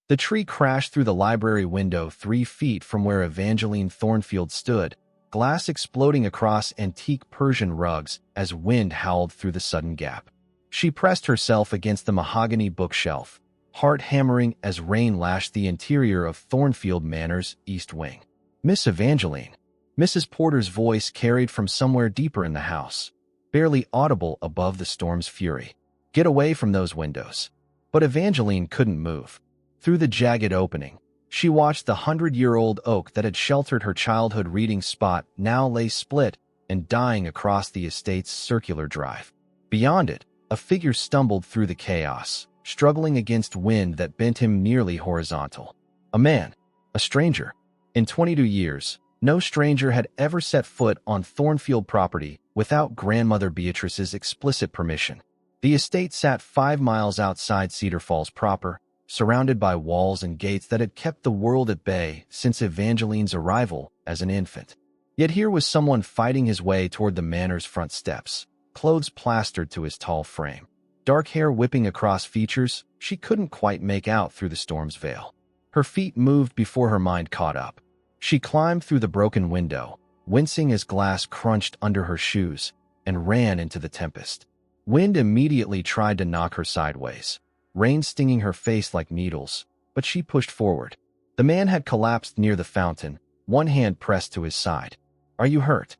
The tree crashed through the library window 3 feet from where Evangeline Thornfield stood, glass exploding across antique Persian rugs as wind howled through the sudden gap. She pressed herself against the mahogany bookshelf, heart hammering as rain lashed the interior of Thornfield Manor's east wing. "Miss Evangeline." Mrs. Porter's voice carried from somewhere deeper in the house, barely audible above the storm's fury. "Get away from those windows." But Evangeline couldn't move. Through the jagged opening, she watched the 100-year-old oak that had sheltered her childhood reading spot now lay split and dying across the estate's circular drive. Beyond it, a figure stumbled through the chaos, struggling against wind that bent him nearly horizontal. A man, a stranger. In 22 years, no stranger had ever set foot on Thornfield property without Grandmother Beatrice's explicit permission. The estate sat 5 miles outside Cedar Falls proper, surrounded by walls and gates that had kept the world at bay since Evangeline's arrival as an infant. Yet here was someone fighting his way toward the manor's front steps, clothes plastered to his tall frame. Dark hair whipping across features she couldn't quite make out through the storm's veil. Her feet moved before her mind caught up. She climbed through the broken window, wincing as glass crunched under her shoes, and ran into the tempest. Wind immediately tried to knock her sideways, rain stinging her face like needles, but she pushed forward. The man had collapsed near the fountain, one hand pressed to his side. "Are you hurt?"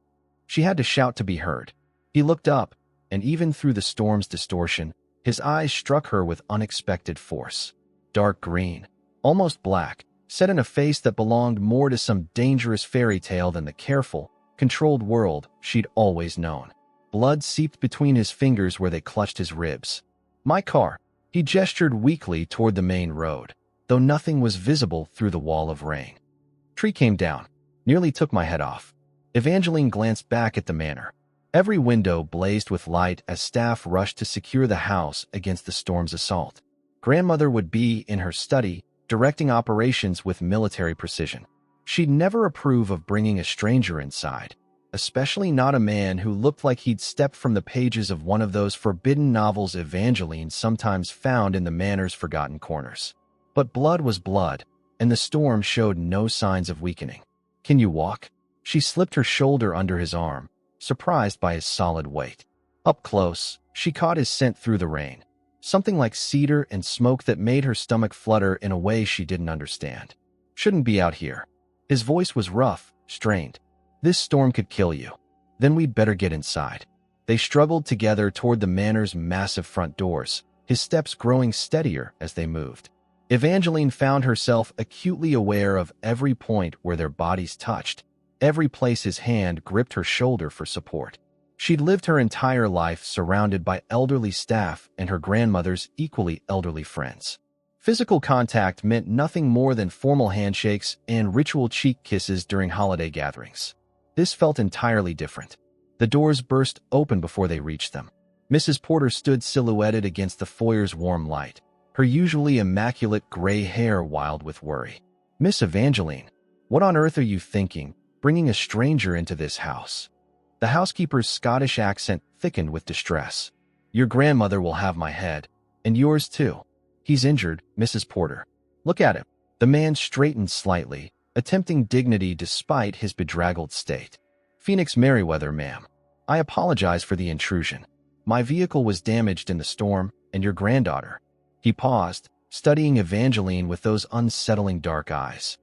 She had to shout to be heard. He looked up, and even through the storm's distortion, his eyes struck her with unexpected force. Dark green, almost black, set in a face that belonged more to some dangerous fairy tale than the careful, controlled world she'd always known. Blood seeped between his fingers where they clutched his ribs. "My car." He gestured weakly toward the main road, though nothing was visible through the wall of rain. "Tree came down. Nearly took my head off." Evangeline glanced back at the manor. Every window blazed with light as staff rushed to secure the house against the storm's assault. Grandmother would be in her study, directing operations with military precision. She'd never approve of bringing a stranger inside, especially not a man who looked like he'd stepped from the pages of one of those forbidden novels Evangeline sometimes found in the manor's forgotten corners. But blood was blood, and the storm showed no signs of weakening. "Can you walk?" She slipped her shoulder under his arm, surprised by his solid weight. Up close, she caught his scent through the rain, something like cedar and smoke that made her stomach flutter in a way she didn't understand. "Shouldn't be out here." His voice was rough, strained. "This storm could kill you. Then we'd better get inside." They struggled together toward the manor's massive front doors, his steps growing steadier as they moved. Evangeline found herself acutely aware of every point where their bodies touched, every place his hand gripped her shoulder for support. She'd lived her entire life surrounded by elderly staff and her grandmother's equally elderly friends. Physical contact meant nothing more than formal handshakes and ritual cheek kisses during holiday gatherings. This felt entirely different. The doors burst open before they reached them. Mrs. Porter stood silhouetted against the foyer's warm light, her usually immaculate gray hair wild with worry. "Miss Evangeline, what on earth are you thinking, bringing a stranger into this house?" The housekeeper's Scottish accent thickened with distress. "Your grandmother will have my head, and yours too." "He's injured, Mrs. Porter. Look at him." The man straightened slightly, attempting dignity despite his bedraggled state. "Phoenix Merriweather, ma'am. I apologize for the intrusion. My vehicle was damaged in the storm, and your granddaughter." He paused, studying Evangeline with those unsettling dark eyes.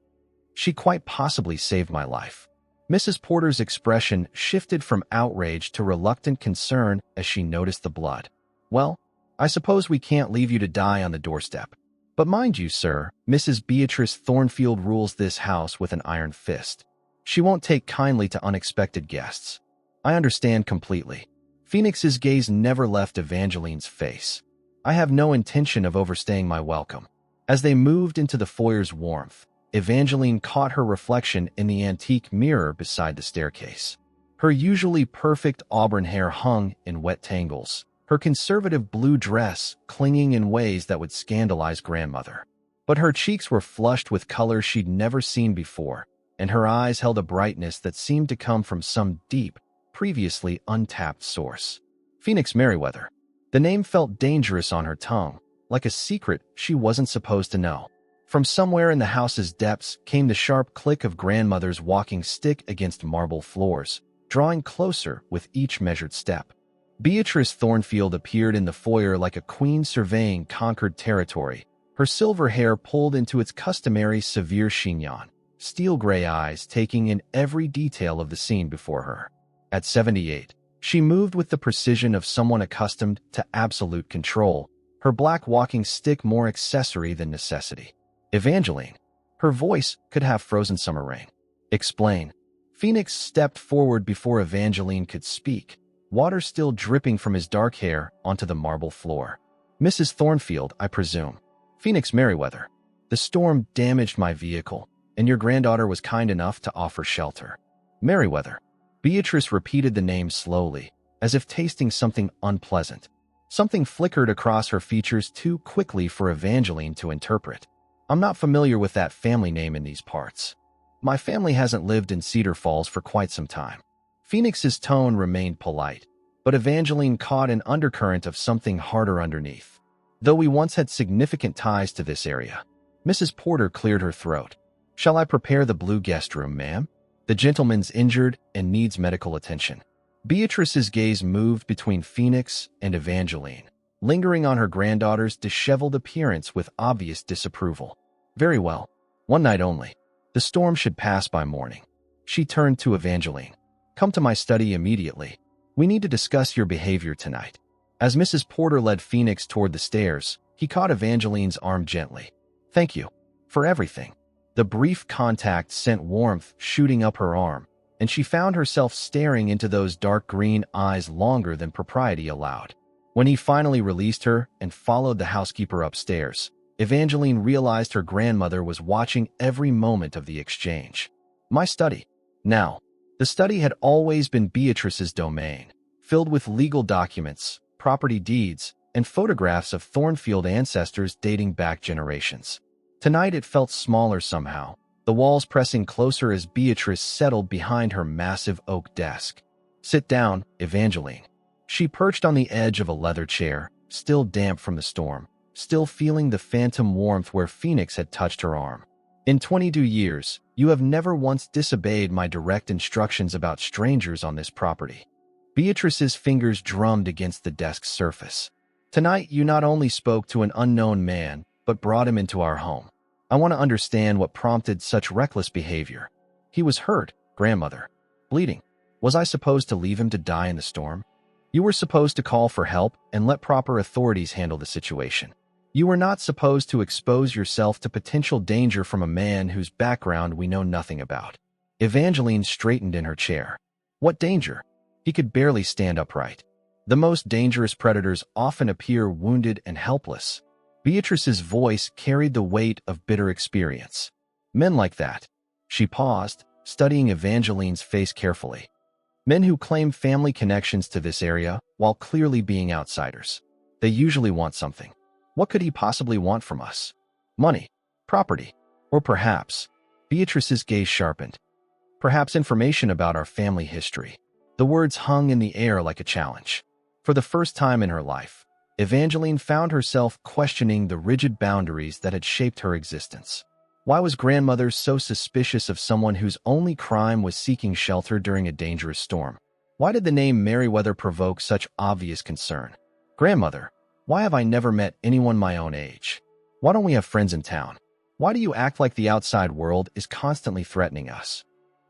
"She quite possibly saved my life." Mrs. Porter's expression shifted from outrage to reluctant concern as she noticed the blood. "Well, I suppose we can't leave you to die on the doorstep. But mind you, sir, Mrs. Beatrice Thornfield rules this house with an iron fist. She won't take kindly to unexpected guests." "I understand completely." Phoenix's gaze never left Evangeline's face. "I have no intention of overstaying my welcome." As they moved into the foyer's warmth, Evangeline caught her reflection in the antique mirror beside the staircase. Her usually perfect auburn hair hung in wet tangles, her conservative blue dress clinging in ways that would scandalize grandmother. But her cheeks were flushed with color she'd never seen before, and her eyes held a brightness that seemed to come from some deep, previously untapped source. Phoenix Merriweather. The name felt dangerous on her tongue, like a secret she wasn't supposed to know. From somewhere in the house's depths came the sharp click of grandmother's walking stick against marble floors, drawing closer with each measured step. Beatrice Thornfield appeared in the foyer like a queen surveying conquered territory, her silver hair pulled into its customary severe chignon, steel-gray eyes taking in every detail of the scene before her. At 78, she moved with the precision of someone accustomed to absolute control, her black walking stick more accessory than necessity. Evangeline. Her voice could have frozen summer rain. Explain. Phoenix stepped forward before Evangeline could speak, water still dripping from his dark hair onto the marble floor. Mrs. Thornfield, I presume. Phoenix Merriweather. The storm damaged my vehicle, and your granddaughter was kind enough to offer shelter. Merriweather. Beatrice repeated the name slowly, as if tasting something unpleasant. Something flickered across her features too quickly for Evangeline to interpret. I'm not familiar with that family name in these parts. My family hasn't lived in Cedar Falls for quite some time. Phoenix's tone remained polite, but Evangeline caught an undercurrent of something harder underneath. Though we once had significant ties to this area. Mrs. Porter cleared her throat. Shall I prepare the blue guest room, ma'am? The gentleman's injured and needs medical attention. Beatrice's gaze moved between Phoenix and Evangeline, lingering on her granddaughter's disheveled appearance with obvious disapproval. Very well. One night only. The storm should pass by morning. She turned to Evangeline. Come to my study immediately. We need to discuss your behavior tonight. As Mrs. Porter led Phoenix toward the stairs, he caught Evangeline's arm gently. Thank you. For everything. The brief contact sent warmth shooting up her arm, and she found herself staring into those dark green eyes longer than propriety allowed. When he finally released her and followed the housekeeper upstairs, Evangeline realized her grandmother was watching every moment of the exchange. My study. Now, the study had always been Beatrice's domain, filled with legal documents, property deeds, and photographs of Thornfield ancestors dating back generations. Tonight it felt smaller somehow, the walls pressing closer as Beatrice settled behind her massive oak desk. Sit down, Evangeline. She perched on the edge of a leather chair, still damp from the storm, still feeling the phantom warmth where Phoenix had touched her arm. In 22 years, you have never once disobeyed my direct instructions about strangers on this property. Beatrice's fingers drummed against the desk's surface. Tonight you not only spoke to an unknown man, but brought him into our home. I want to understand what prompted such reckless behavior. He was hurt, grandmother. Bleeding. Was I supposed to leave him to die in the storm? You were supposed to call for help and let proper authorities handle the situation. You were not supposed to expose yourself to potential danger from a man whose background we know nothing about. Evangeline straightened in her chair. What danger? He could barely stand upright. The most dangerous predators often appear wounded and helpless. Beatrice's voice carried the weight of bitter experience. Men like that. She paused, studying Evangeline's face carefully. Men who claim family connections to this area while clearly being outsiders. They usually want something. What could he possibly want from us? Money, property, or perhaps, Beatrice's gaze sharpened. Perhaps information about our family history. The words hung in the air like a challenge. For the first time in her life, Evangeline found herself questioning the rigid boundaries that had shaped her existence. Why was grandmother so suspicious of someone whose only crime was seeking shelter during a dangerous storm? Why did the name Merriweather provoke such obvious concern? Grandmother, why have I never met anyone my own age? Why don't we have friends in town? Why do you act like the outside world is constantly threatening us?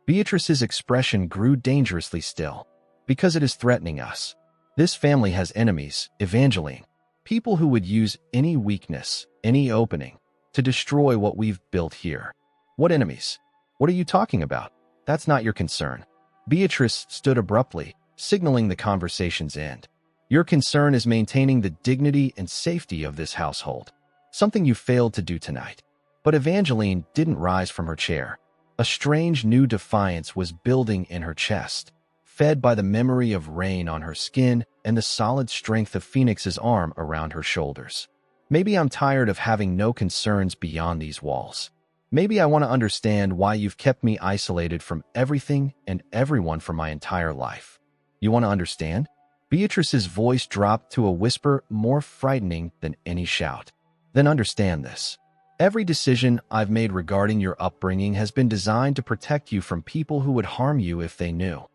Beatrice's expression grew dangerously still. Because it is threatening us. This family has enemies, Evangeline. People who would use any weakness, any opening, to destroy what we've built here. What enemies? What are you talking about? That's not your concern. Beatrice stood abruptly, signaling the conversation's end. Your concern is maintaining the dignity and safety of this household. Something you failed to do tonight. But Evangeline didn't rise from her chair. A strange new defiance was building in her chest, fed by the memory of rain on her skin and the solid strength of Phoenix's arm around her shoulders. Maybe I'm tired of having no concerns beyond these walls. Maybe I want to understand why you've kept me isolated from everything and everyone for my entire life. You want to understand? Beatrice's voice dropped to a whisper more frightening than any shout. Then understand this. Every decision I've made regarding your upbringing has been designed to protect you from people who would harm you if they knew."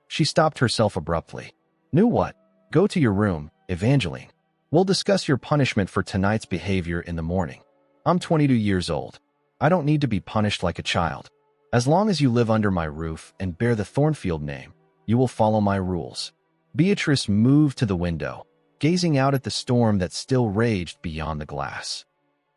She stopped herself abruptly. "Knew what? Go to your room, Evangeline. We'll discuss your punishment for tonight's behavior in the morning. I'm 22 years old. I don't need to be punished like a child. As long as you live under my roof and bear the Thornfield name, you will follow my rules." Beatrice moved to the window, gazing out at the storm that still raged beyond the glass.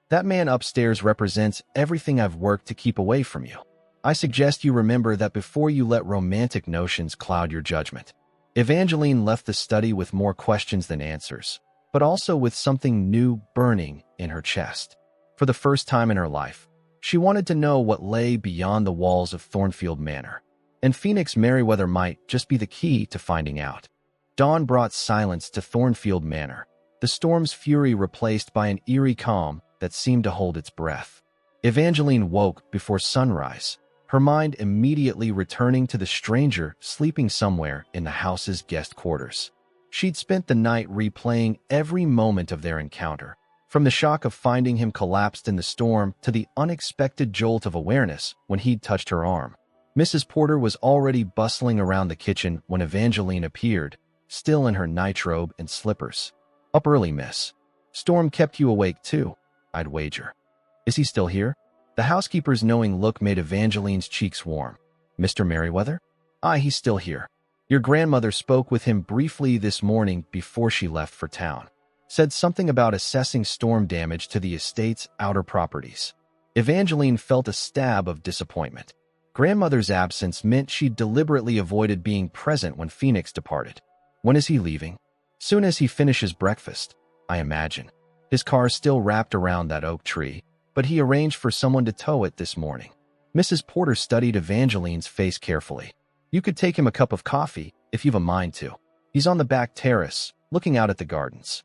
"That man upstairs represents everything I've worked to keep away from you. I suggest you remember that before you let romantic notions cloud your judgment." Evangeline left the study with more questions than answers, but also with something new burning in her chest. For the first time in her life, she wanted to know what lay beyond the walls of Thornfield Manor, and Phoenix Merriweather might just be the key to finding out. Dawn brought silence to Thornfield Manor, the storm's fury replaced by an eerie calm that seemed to hold its breath. Evangeline woke before sunrise, her mind immediately returning to the stranger sleeping somewhere in the house's guest quarters. She'd spent the night replaying every moment of their encounter, from the shock of finding him collapsed in the storm to the unexpected jolt of awareness when he'd touched her arm. Mrs. Porter was already bustling around the kitchen when Evangeline appeared, still in her nightrobe and slippers. "Up early, miss. Storm kept you awake too, I'd wager." "Is he still here?" The housekeeper's knowing look made Evangeline's cheeks warm. "Mr. Merriweather?" "Aye, he's still here. Your grandmother spoke with him briefly this morning before she left for town. Said something about assessing storm damage to the estate's outer properties." Evangeline felt a stab of disappointment. Grandmother's absence meant she'd deliberately avoided being present when Phoenix departed. "When is he leaving?" "Soon as he finishes breakfast, I imagine. His car's still wrapped around that oak tree, but he arranged for someone to tow it this morning." Mrs. Porter studied Evangeline's face carefully. "You could take him a cup of coffee, if you've a mind to. He's on the back terrace, looking out at the gardens."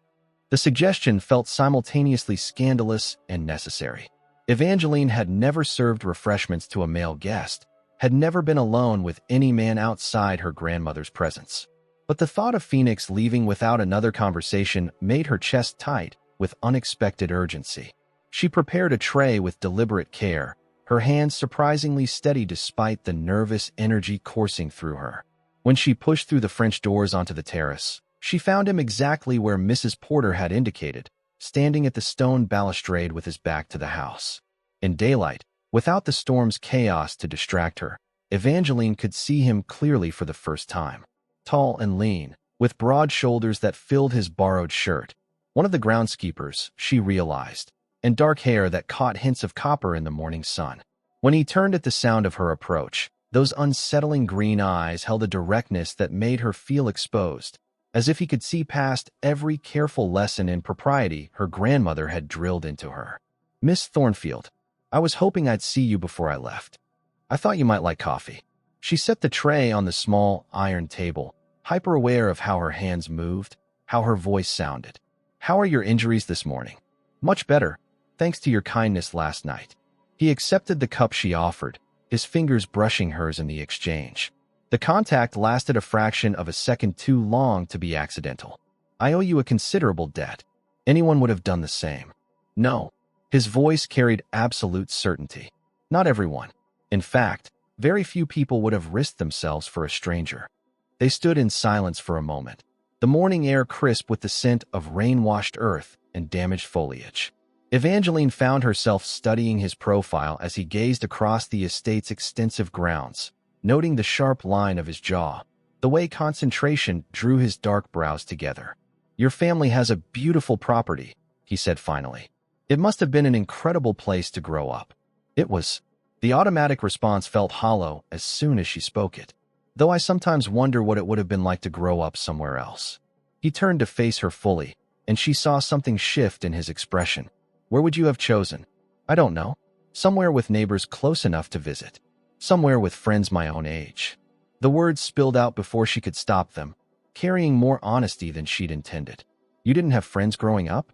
The suggestion felt simultaneously scandalous and necessary. Evangeline had never served refreshments to a male guest, had never been alone with any man outside her grandmother's presence. But the thought of Phoenix leaving without another conversation made her chest tight with unexpected urgency. She prepared a tray with deliberate care, her hands surprisingly steady despite the nervous energy coursing through her. When she pushed through the French doors onto the terrace, she found him exactly where Mrs. Porter had indicated, standing at the stone balustrade with his back to the house. In daylight, without the storm's chaos to distract her, Evangeline could see him clearly for the first time. Tall and lean, with broad shoulders that filled his borrowed shirt. One of the groundskeepers, she realized, and dark hair that caught hints of copper in the morning sun. When he turned at the sound of her approach, those unsettling green eyes held a directness that made her feel exposed, as if he could see past every careful lesson in propriety her grandmother had drilled into her. "Miss Thornfield, I was hoping I'd see you before I left. I thought you might like coffee." She set the tray on the small iron table, hyper-aware of how her hands moved, how her voice sounded. "How are your injuries this morning?" "Much better, thanks to your kindness last night." He accepted the cup she offered, his fingers brushing hers in the exchange. The contact lasted a fraction of a second too long to be accidental. "I owe you a considerable debt. Anyone would have done the same." "No." His voice carried absolute certainty. "Not everyone. In fact, very few people would have risked themselves for a stranger." They stood in silence for a moment, the morning air crisp with the scent of rain-washed earth and damaged foliage. Evangeline found herself studying his profile as he gazed across the estate's extensive grounds, noting the sharp line of his jaw, the way concentration drew his dark brows together. "Your family has a beautiful property," he said finally. "It must have been an incredible place to grow up." It was. The automatic response felt hollow as soon as she spoke it, though I sometimes wonder what it would have been like to grow up somewhere else. He turned to face her fully, and she saw something shift in his expression. "Where would you have chosen?" "I don't know. Somewhere with neighbors close enough to visit. Somewhere with friends my own age." The words spilled out before she could stop them, carrying more honesty than she'd intended. "You didn't have friends growing up?"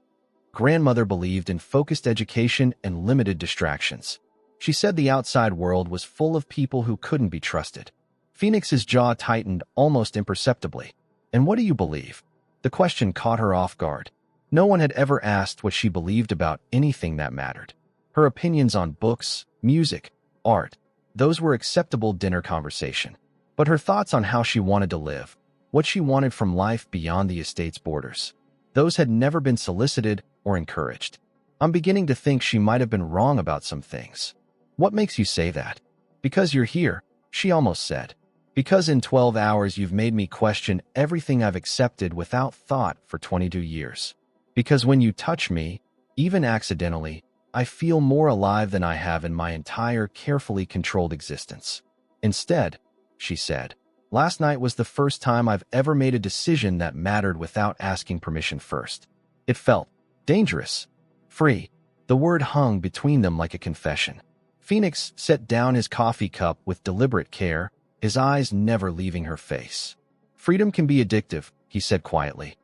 Grandmother believed in focused education and limited distractions. She said the outside world was full of people who couldn't be trusted. Phoenix's jaw tightened almost imperceptibly. "And what do you believe?" The question caught her off guard. No one had ever asked what she believed about anything that mattered. Her opinions on books, music, art, those were acceptable dinner conversation. But her thoughts on how she wanted to live, what she wanted from life beyond the estate's borders, those had never been solicited or encouraged. I'm beginning to think she might have been wrong about some things. What makes you say that? Because you're here, she almost said. Because in 12 hours you've made me question everything I've accepted without thought for 22 years. Because when you touch me, even accidentally, I feel more alive than I have in my entire carefully controlled existence. Instead, she said, last night was the first time I've ever made a decision that mattered without asking permission first. It felt dangerous, free. The word hung between them like a confession. Phoenix set down his coffee cup with deliberate care, his eyes never leaving her face. Freedom can be addictive, he said quietly.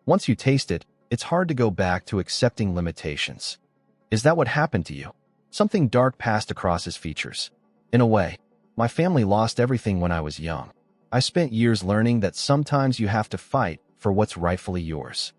Once you taste it, it's hard to go back to accepting limitations. Is that what happened to you? Something dark passed across his features. In a way, my family lost everything when I was young. I spent years learning that sometimes you have to fight for what's rightfully yours.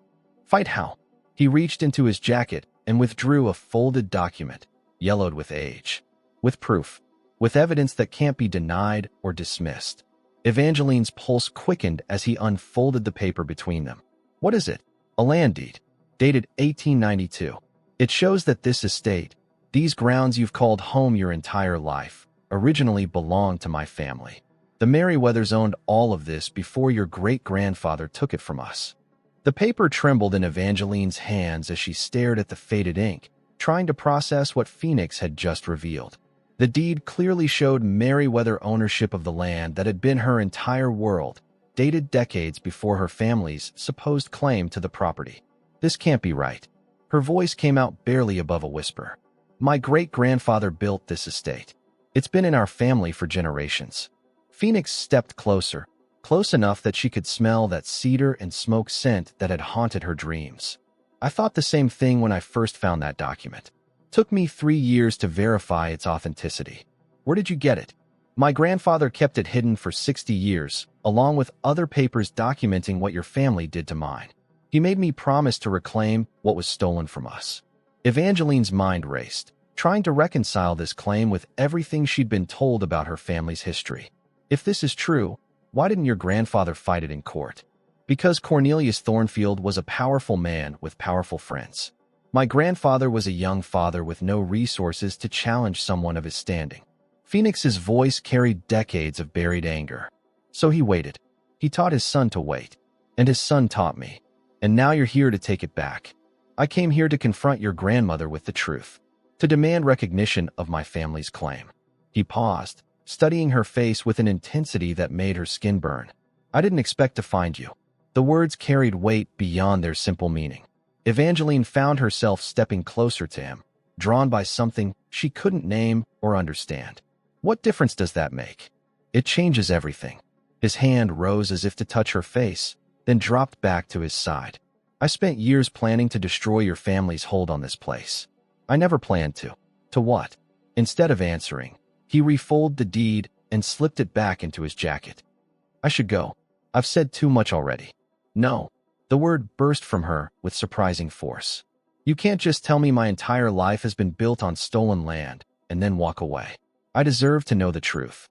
Fight how? He reached into his jacket and withdrew a folded document, yellowed with age. With proof. With evidence that can't be denied or dismissed. Evangeline's pulse quickened as he unfolded the paper between them. What is it? A land deed. Dated 1892. It shows that this estate, these grounds you've called home your entire life, originally belonged to my family. The Merriweathers owned all of this before your great-grandfather took it from us. The paper trembled in Evangeline's hands as she stared at the faded ink, trying to process what Phoenix had just revealed. The deed clearly showed Merriweather ownership of the land that had been her entire world, dated decades before her family's supposed claim to the property. This can't be right. Her voice came out barely above a whisper. My great-grandfather built this estate. It's been in our family for generations. Phoenix stepped closer, close enough that she could smell that cedar and smoke scent that had haunted her dreams. I thought the same thing when I first found that document. Took me 3 years to verify its authenticity. Where did you get it? My grandfather kept it hidden for 60 years, along with other papers documenting what your family did to mine. He made me promise to reclaim what was stolen from us. Evangeline's mind raced, trying to reconcile this claim with everything she'd been told about her family's history. If this is true, why didn't your grandfather fight it in court? Because Cornelius Thornfield was a powerful man with powerful friends. My grandfather was a young father with no resources to challenge someone of his standing. Phoenix's voice carried decades of buried anger. So he waited. He taught his son to wait. And his son taught me. And now you're here to take it back. I came here to confront your grandmother with the truth. To demand recognition of my family's claim. He paused, studying her face with an intensity that made her skin burn. I didn't expect to find you. The words carried weight beyond their simple meaning. Evangeline found herself stepping closer to him, drawn by something she couldn't name or understand. What difference does that make? It changes everything. His hand rose as if to touch her face, then dropped back to his side. I spent years planning to destroy your family's hold on this place. I never planned to. To what? Instead of answering, he refolded the deed and slipped it back into his jacket. I should go. I've said too much already. No. The word burst from her with surprising force. You can't just tell me my entire life has been built on stolen land and then walk away. I deserve to know the truth.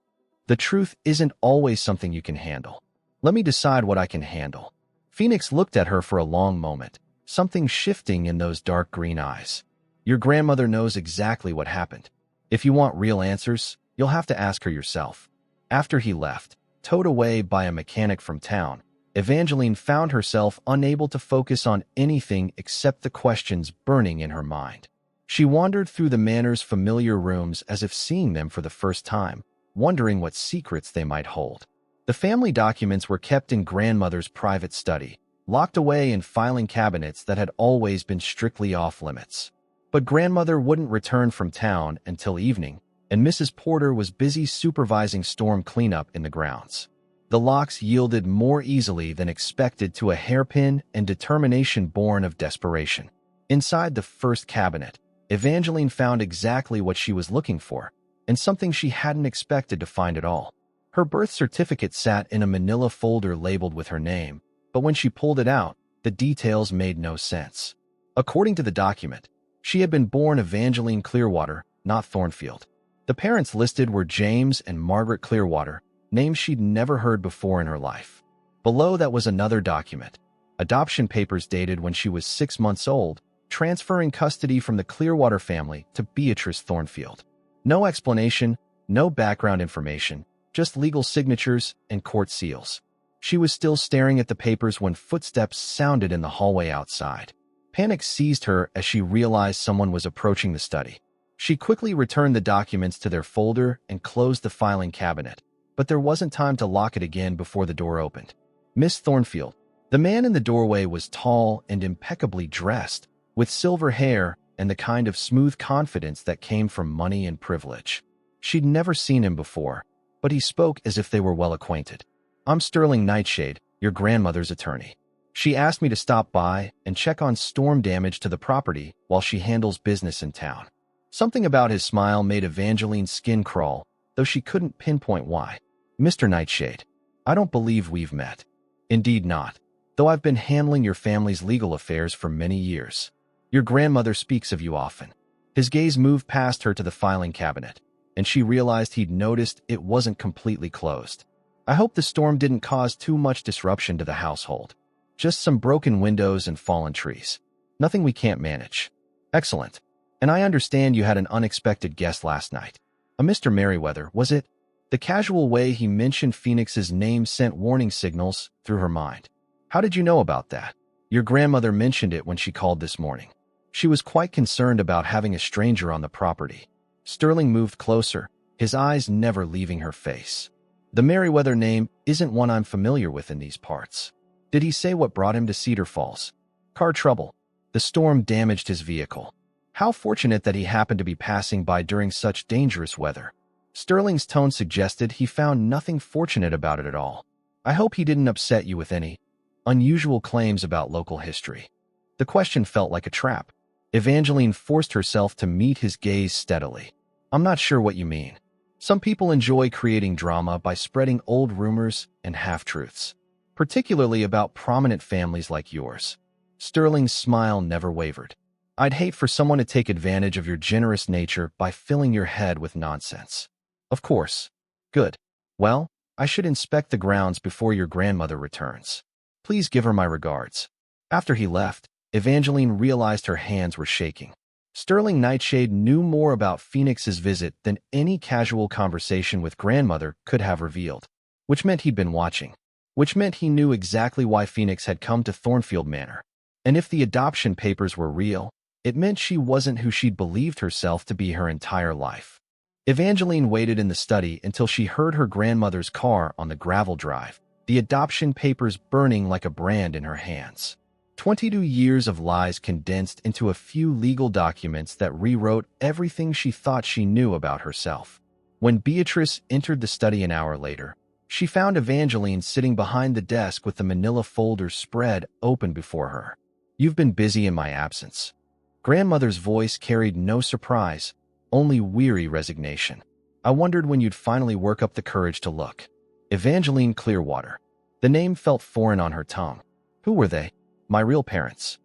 The truth isn't always something you can handle. Let me decide what I can handle. Phoenix looked at her for a long moment, something shifting in those dark green eyes. Your grandmother knows exactly what happened. If you want real answers, you'll have to ask her yourself. After he left, towed away by a mechanic from town, Evangeline found herself unable to focus on anything except the questions burning in her mind. She wandered through the manor's familiar rooms as if seeing them for the first time, wondering what secrets they might hold. The family documents were kept in grandmother's private study, locked away in filing cabinets that had always been strictly off-limits. But grandmother wouldn't return from town until evening, and Mrs. Porter was busy supervising storm cleanup in the grounds. The locks yielded more easily than expected to a hairpin and determination born of desperation. Inside the first cabinet, Evangeline found exactly what she was looking for, and something she hadn't expected to find at all. Her birth certificate sat in a manila folder labeled with her name, but when she pulled it out, the details made no sense. According to the document, She had been born Evangeline Clearwater, not Thornfield. The parents listed were James and Margaret Clearwater, names she'd never heard before in her life. Below that was another document, adoption papers dated when she was 6 months old, transferring custody from the Clearwater family to Beatrice Thornfield. No explanation, no background information, just legal signatures and court seals. She was still staring at the papers when footsteps sounded in the hallway outside. Panic seized her as she realized someone was approaching the study. She quickly returned the documents to their folder and closed the filing cabinet, but there wasn't time to lock it again before the door opened. Miss Thornfield. The man in the doorway was tall and impeccably dressed, with silver hair and the kind of smooth confidence that came from money and privilege. She'd never seen him before, but he spoke as if they were well acquainted. "I'm Sterling Nightshade, your grandmother's attorney. She asked me to stop by and check on storm damage to the property while she handles business in town." Something about his smile made Evangeline's skin crawl, though she couldn't pinpoint why. "Mr. Nightshade, I don't believe we've met." "Indeed not, though I've been handling your family's legal affairs for many years. Your grandmother speaks of you often." His gaze moved past her to the filing cabinet, and she realized he'd noticed it wasn't completely closed. "I hope the storm didn't cause too much disruption to the household. Just some broken windows and fallen trees. Nothing we can't manage." "Excellent. And I understand you had an unexpected guest last night. A Mr. Merriweather, was it?" The casual way he mentioned Phoenix's name sent warning signals through her mind. "How did you know about that?" "Your grandmother mentioned it when she called this morning. She was quite concerned about having a stranger on the property." Sterling moved closer, his eyes never leaving her face. "The Merriweather name isn't one I'm familiar with in these parts." "Did he say what brought him to Cedar Falls?" "Car trouble. The storm damaged his vehicle." "How fortunate that he happened to be passing by during such dangerous weather." Sterling's tone suggested he found nothing fortunate about it at all. "I hope he didn't upset you with any unusual claims about local history." The question felt like a trap. Evangeline forced herself to meet his gaze steadily. "I'm not sure what you mean. Some people enjoy creating drama by spreading old rumors and half-truths, particularly about prominent families like yours." Sterling's smile never wavered. "I'd hate for someone to take advantage of your generous nature by filling your head with nonsense." "Of course. Good. Well, I should inspect the grounds before your grandmother returns. Please give her my regards." After he left, Evangeline realized her hands were shaking. Sterling Nightshade knew more about Phoenix's visit than any casual conversation with grandmother could have revealed, which meant he'd been watching, which meant he knew exactly why Phoenix had come to Thornfield Manor. And if the adoption papers were real, it meant she wasn't who she'd believed herself to be her entire life. Evangeline waited in the study until she heard her grandmother's car on the gravel drive, the adoption papers burning like a brand in her hands. 22 years of lies condensed into a few legal documents that rewrote everything she thought she knew about herself. When Beatrice entered the study an hour later, she found Evangeline sitting behind the desk with the manila folder spread open before her. "You've been busy in my absence." Grandmother's voice carried no surprise, only weary resignation. "I wondered when you'd finally work up the courage to look." Evangeline Clearwater. The name felt foreign on her tongue. Who were they? "My real parents."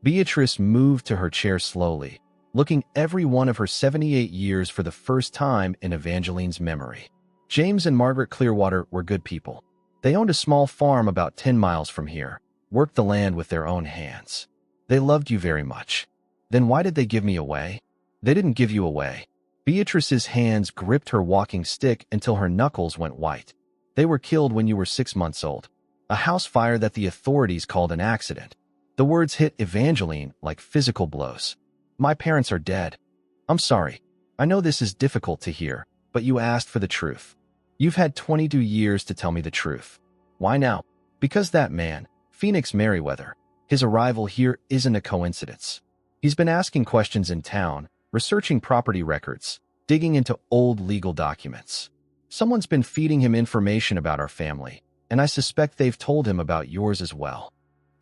Beatrice moved to her chair slowly, looking every one of her 78 years for the first time in Evangeline's memory. James and Margaret Clearwater were good people. They owned a small farm about 10 miles from here, worked the land with their own hands. They loved you very much. Then why did they give me away? They didn't give you away. Beatrice's hands gripped her walking stick until her knuckles went white. They were killed when you were 6 months old. A house fire that the authorities called an accident. The words hit Evangeline like physical blows. "My parents are dead. I'm sorry. I know this is difficult to hear, but you asked for the truth. You've had 22 years to tell me the truth. Why now?" "Because that man, Phoenix Merriweather, his arrival here isn't a coincidence. He's been asking questions in town, researching property records, digging into old legal documents. Someone's been feeding him information about our family, and I suspect they've told him about yours as well."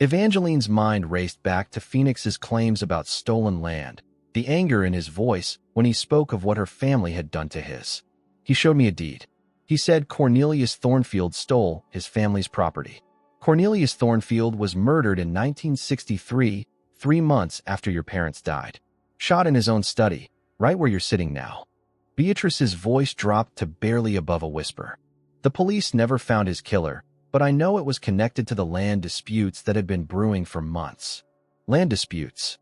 Evangeline's mind raced back to Phoenix's claims about stolen land, the anger in his voice when he spoke of what her family had done to his. "He showed me a deed. He said Cornelius Thornfield stole his family's property. Cornelius Thornfield was murdered in 1963, 3 months after your parents died." Shot in his own study, right where you're sitting now. Beatrice's voice dropped to barely above a whisper. The police never found his killer, but I know it was connected to the land disputes that had been brewing for months. Land disputes.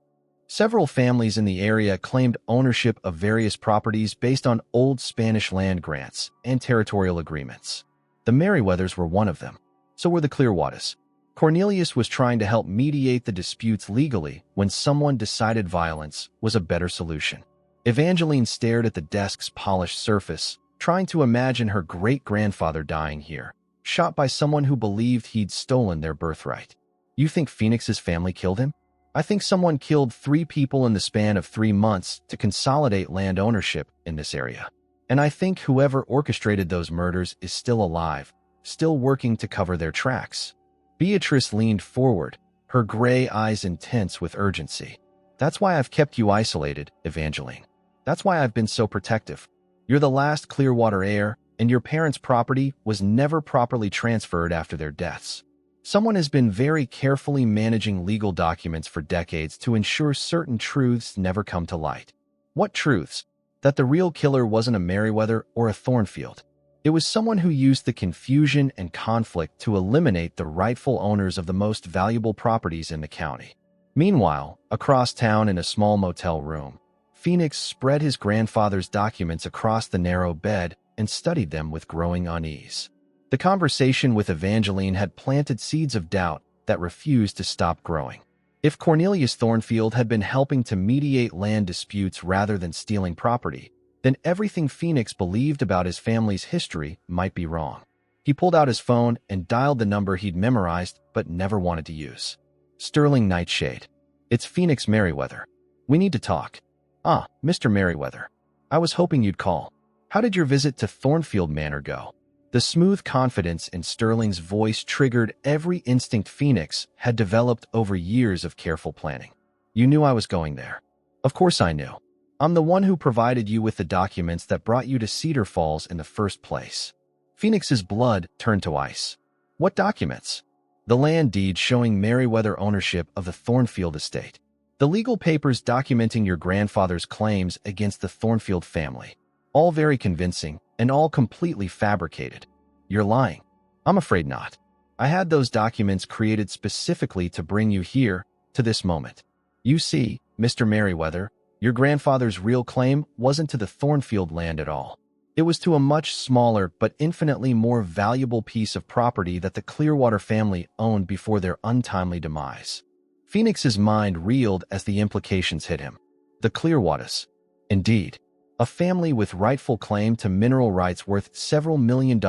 Several families in the area claimed ownership of various properties based on old Spanish land grants and territorial agreements. The Merriweathers were one of them. So were the Clearwaters. Cornelius was trying to help mediate the disputes legally when someone decided violence was a better solution. Evangeline stared at the desk's polished surface, trying to imagine her great-grandfather dying here, shot by someone who believed he'd stolen their birthright. You think Phoenix's family killed him? I think someone killed 3 people in the span of 3 months to consolidate land ownership in this area. And I think whoever orchestrated those murders is still alive, still working to cover their tracks. Beatrice leaned forward, her gray eyes intense with urgency. That's why I've kept you isolated, Evangeline. That's why I've been so protective. You're the last Clearwater heir, and your parents' property was never properly transferred after their deaths. Someone has been very carefully managing legal documents for decades to ensure certain truths never come to light. What truths? That the real killer wasn't a Merriweather or a Thornfield. It was someone who used the confusion and conflict to eliminate the rightful owners of the most valuable properties in the county. Meanwhile, across town in a small motel room, Phoenix spread his grandfather's documents across the narrow bed and studied them with growing unease. The conversation with Evangeline had planted seeds of doubt that refused to stop growing. If Cornelius Thornfield had been helping to mediate land disputes rather than stealing property, then everything Phoenix believed about his family's history might be wrong. He pulled out his phone and dialed the number he'd memorized but never wanted to use. Sterling Nightshade. It's Phoenix Merriweather. We need to talk. Ah, Mr. Merriweather. I was hoping you'd call. How did your visit to Thornfield Manor go? The smooth confidence in Sterling's voice triggered every instinct Phoenix had developed over years of careful planning. You knew I was going there. Of course I knew. I'm the one who provided you with the documents that brought you to Cedar Falls in the first place. Phoenix's blood turned to ice. What documents? The land deed showing Merriweather ownership of the Thornfield estate. The legal papers documenting your grandfather's claims against the Thornfield family. All very convincing and all completely fabricated. You're lying. I'm afraid not. I had those documents created specifically to bring you here, to this moment. You see, Mr. Merriweather, your grandfather's real claim wasn't to the Thornfield land at all. It was to a much smaller but infinitely more valuable piece of property that the Clearwater family owned before their untimely demise. Phoenix's mind reeled as the implications hit him. The Clearwaters. Indeed. A family with rightful claim to mineral rights worth several $1 million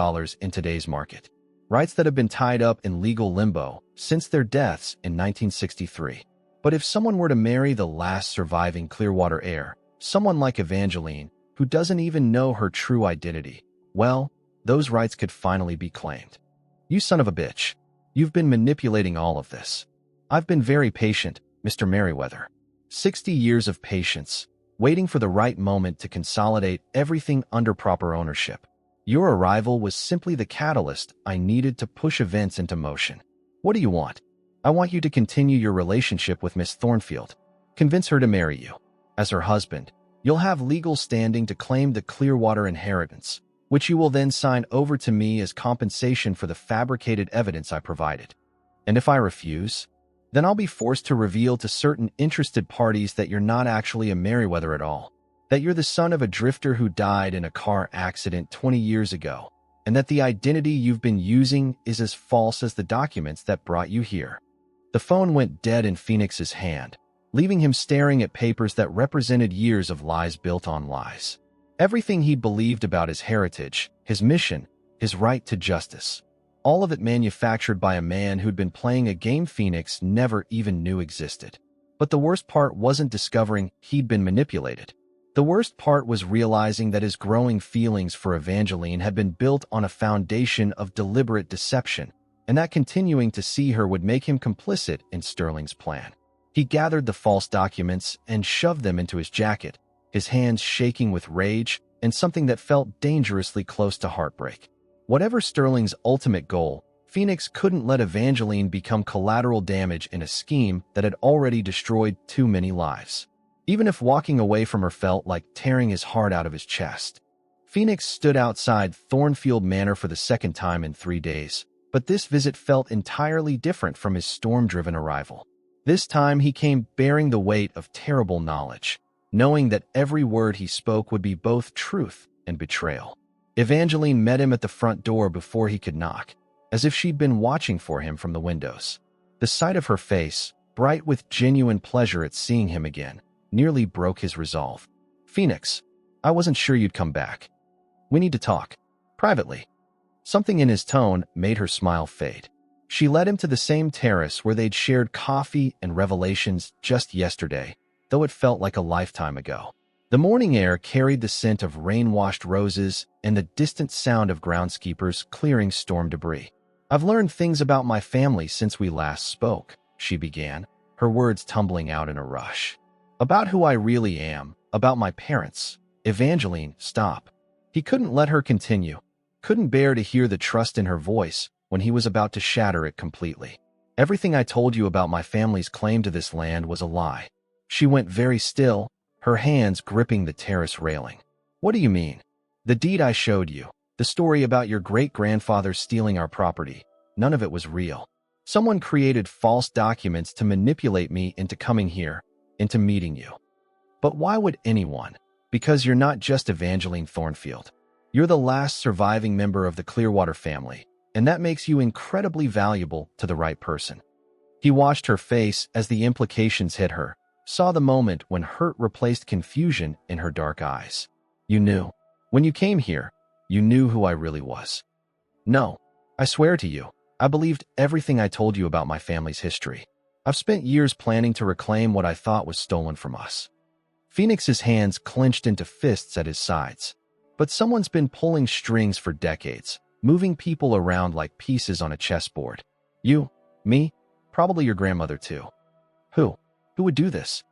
in today's market. Rights that have been tied up in legal limbo since their deaths in 1963. But if someone were to marry the last surviving Clearwater heir, someone like Evangeline, who doesn't even know her true identity, well, those rights could finally be claimed. You son of a bitch. You've been manipulating all of this. I've been very patient, Mr. Merriweather. 60 years of patience, waiting for the right moment to consolidate everything under proper ownership. Your arrival was simply the catalyst I needed to push events into motion. What do you want? I want you to continue your relationship with Miss Thornfield. Convince her to marry you. As her husband, you'll have legal standing to claim the Clearwater inheritance, which you will then sign over to me as compensation for the fabricated evidence I provided. And if I refuse, then I'll be forced to reveal to certain interested parties that you're not actually a Merriweather at all, that you're the son of a drifter who died in a car accident 20 years ago, and that the identity you've been using is as false as the documents that brought you here. The phone went dead in Phoenix's hand, leaving him staring at papers that represented years of lies built on lies. Everything he'd believed about his heritage, his mission, his right to justice. All of it manufactured by a man who'd been playing a game Phoenix never even knew existed. But the worst part wasn't discovering he'd been manipulated. The worst part was realizing that his growing feelings for Evangeline had been built on a foundation of deliberate deception, and that continuing to see her would make him complicit in Sterling's plan. He gathered the false documents and shoved them into his jacket, his hands shaking with rage and something that felt dangerously close to heartbreak. Whatever Sterling's ultimate goal, Phoenix couldn't let Evangeline become collateral damage in a scheme that had already destroyed too many lives. even if walking away from her felt like tearing his heart out of his chest. Phoenix stood outside Thornfield Manor for the second time in 3 days, but this visit felt entirely different from his storm-driven arrival. This time he came bearing the weight of terrible knowledge, knowing that every word he spoke would be both truth and betrayal. Evangeline met him at the front door before he could knock, as if she'd been watching for him from the windows. The sight of her face, bright with genuine pleasure at seeing him again, nearly broke his resolve. "Phoenix, I wasn't sure you'd come back. We need to talk. Privately." Something in his tone made her smile fade. She led him to the same terrace where they'd shared coffee and revelations just yesterday, though it felt like a lifetime ago. The morning air carried the scent of rain-washed roses and the distant sound of groundskeepers clearing storm debris. "I've learned things about my family since we last spoke," she began, her words tumbling out in a rush. "About who I really am, about my parents." Evangeline, stop. He couldn't let her continue, couldn't bear to hear the trust in her voice when he was about to shatter it completely. "Everything I told you about my family's claim to this land was a lie." She went very still, her hands gripping the terrace railing. "What do you mean?" "The deed I showed you, the story about your great-grandfather stealing our property, none of it was real. Someone created false documents to manipulate me into coming here, into meeting you." "But why would anyone?" "Because you're not just Evangeline Thornfield. You're the last surviving member of the Clearwater family, and that makes you incredibly valuable to the right person." He watched her face as the implications hit her, saw the moment when hurt replaced confusion in her dark eyes. "You knew. When you came here, you knew who I really was." "No, I swear to you, I believed everything I told you about my family's history. I've spent years planning to reclaim what I thought was stolen from us." Phoenix's hands clenched into fists at his sides. "But someone's been pulling strings for decades, moving people around like pieces on a chessboard. You, me, probably your grandmother too." "Who? Who would do this?"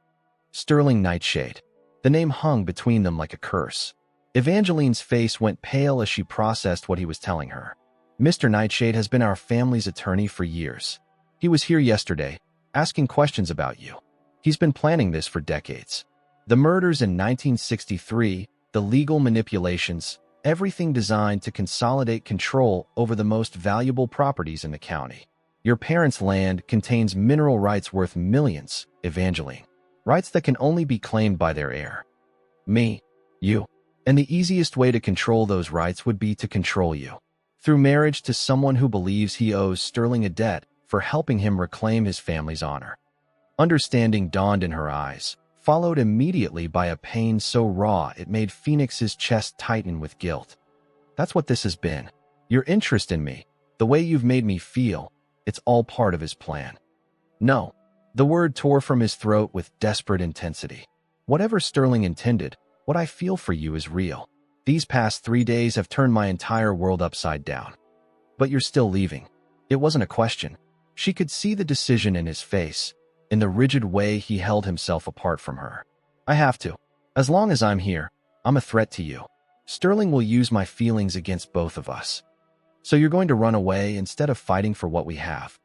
"Sterling Nightshade." The name hung between them like a curse. Evangeline's face went pale as she processed what he was telling her. "Mr. Nightshade has been our family's attorney for years. He was here yesterday, asking questions about you. He's been planning this for decades. The murders in 1963, the legal manipulations, everything designed to consolidate control over the most valuable properties in the county. Your parents' land contains mineral rights worth millions, Evangeline. Rights that can only be claimed by their heir. Me, you. And the easiest way to control those rights would be to control you. Through marriage to someone who believes he owes Sterling a debt for helping him reclaim his family's honor." Understanding dawned in her eyes, followed immediately by a pain so raw it made Phoenix's chest tighten with guilt. "That's what this has been. Your interest in me, the way you've made me feel, it's all part of his plan." "No." The word tore from his throat with desperate intensity. "Whatever Sterling intended, what I feel for you is real. These past 3 days have turned my entire world upside down. But you're still leaving." It wasn't a question. She could see the decision in his face, in the rigid way he held himself apart from her. "I have to. As long as I'm here, I'm a threat to you. Sterling will use my feelings against both of us. So you're going to run away instead of fighting for what we have.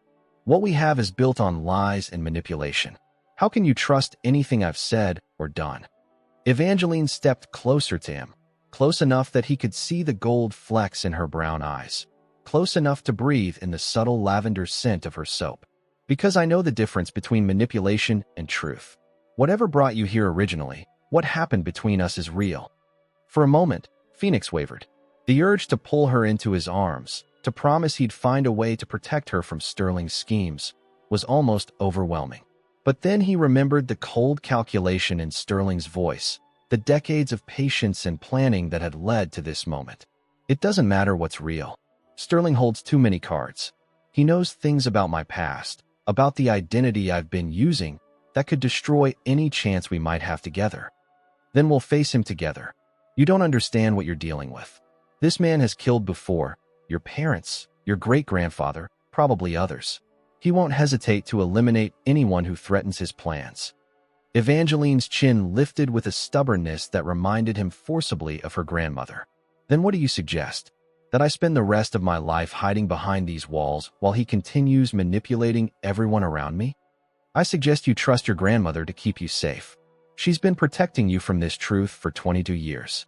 What we have is built on lies and manipulation. How can you trust anything I've said or done?" Evangeline stepped closer to him, close enough that he could see the gold flecks in her brown eyes, close enough to breathe in the subtle lavender scent of her soap. "Because I know the difference between manipulation and truth. Whatever brought you here originally, what happened between us is real." For a moment, Phoenix wavered. The urge to pull her into his arms, to promise he'd find a way to protect her from Sterling's schemes, was almost overwhelming. But then he remembered the cold calculation in Sterling's voice, the decades of patience and planning that had led to this moment. "It doesn't matter what's real. Sterling holds too many cards. He knows things about my past, about the identity I've been using, that could destroy any chance we might have together. Then we'll face him together. You don't understand what you're dealing with. This man has killed before, your parents, your great-grandfather, probably others. He won't hesitate to eliminate anyone who threatens his plans." Evangeline's chin lifted with a stubbornness that reminded him forcibly of her grandmother. "Then what do you suggest? That I spend the rest of my life hiding behind these walls while he continues manipulating everyone around me? I suggest you trust your grandmother to keep you safe." She's been protecting you from this truth for 22 years.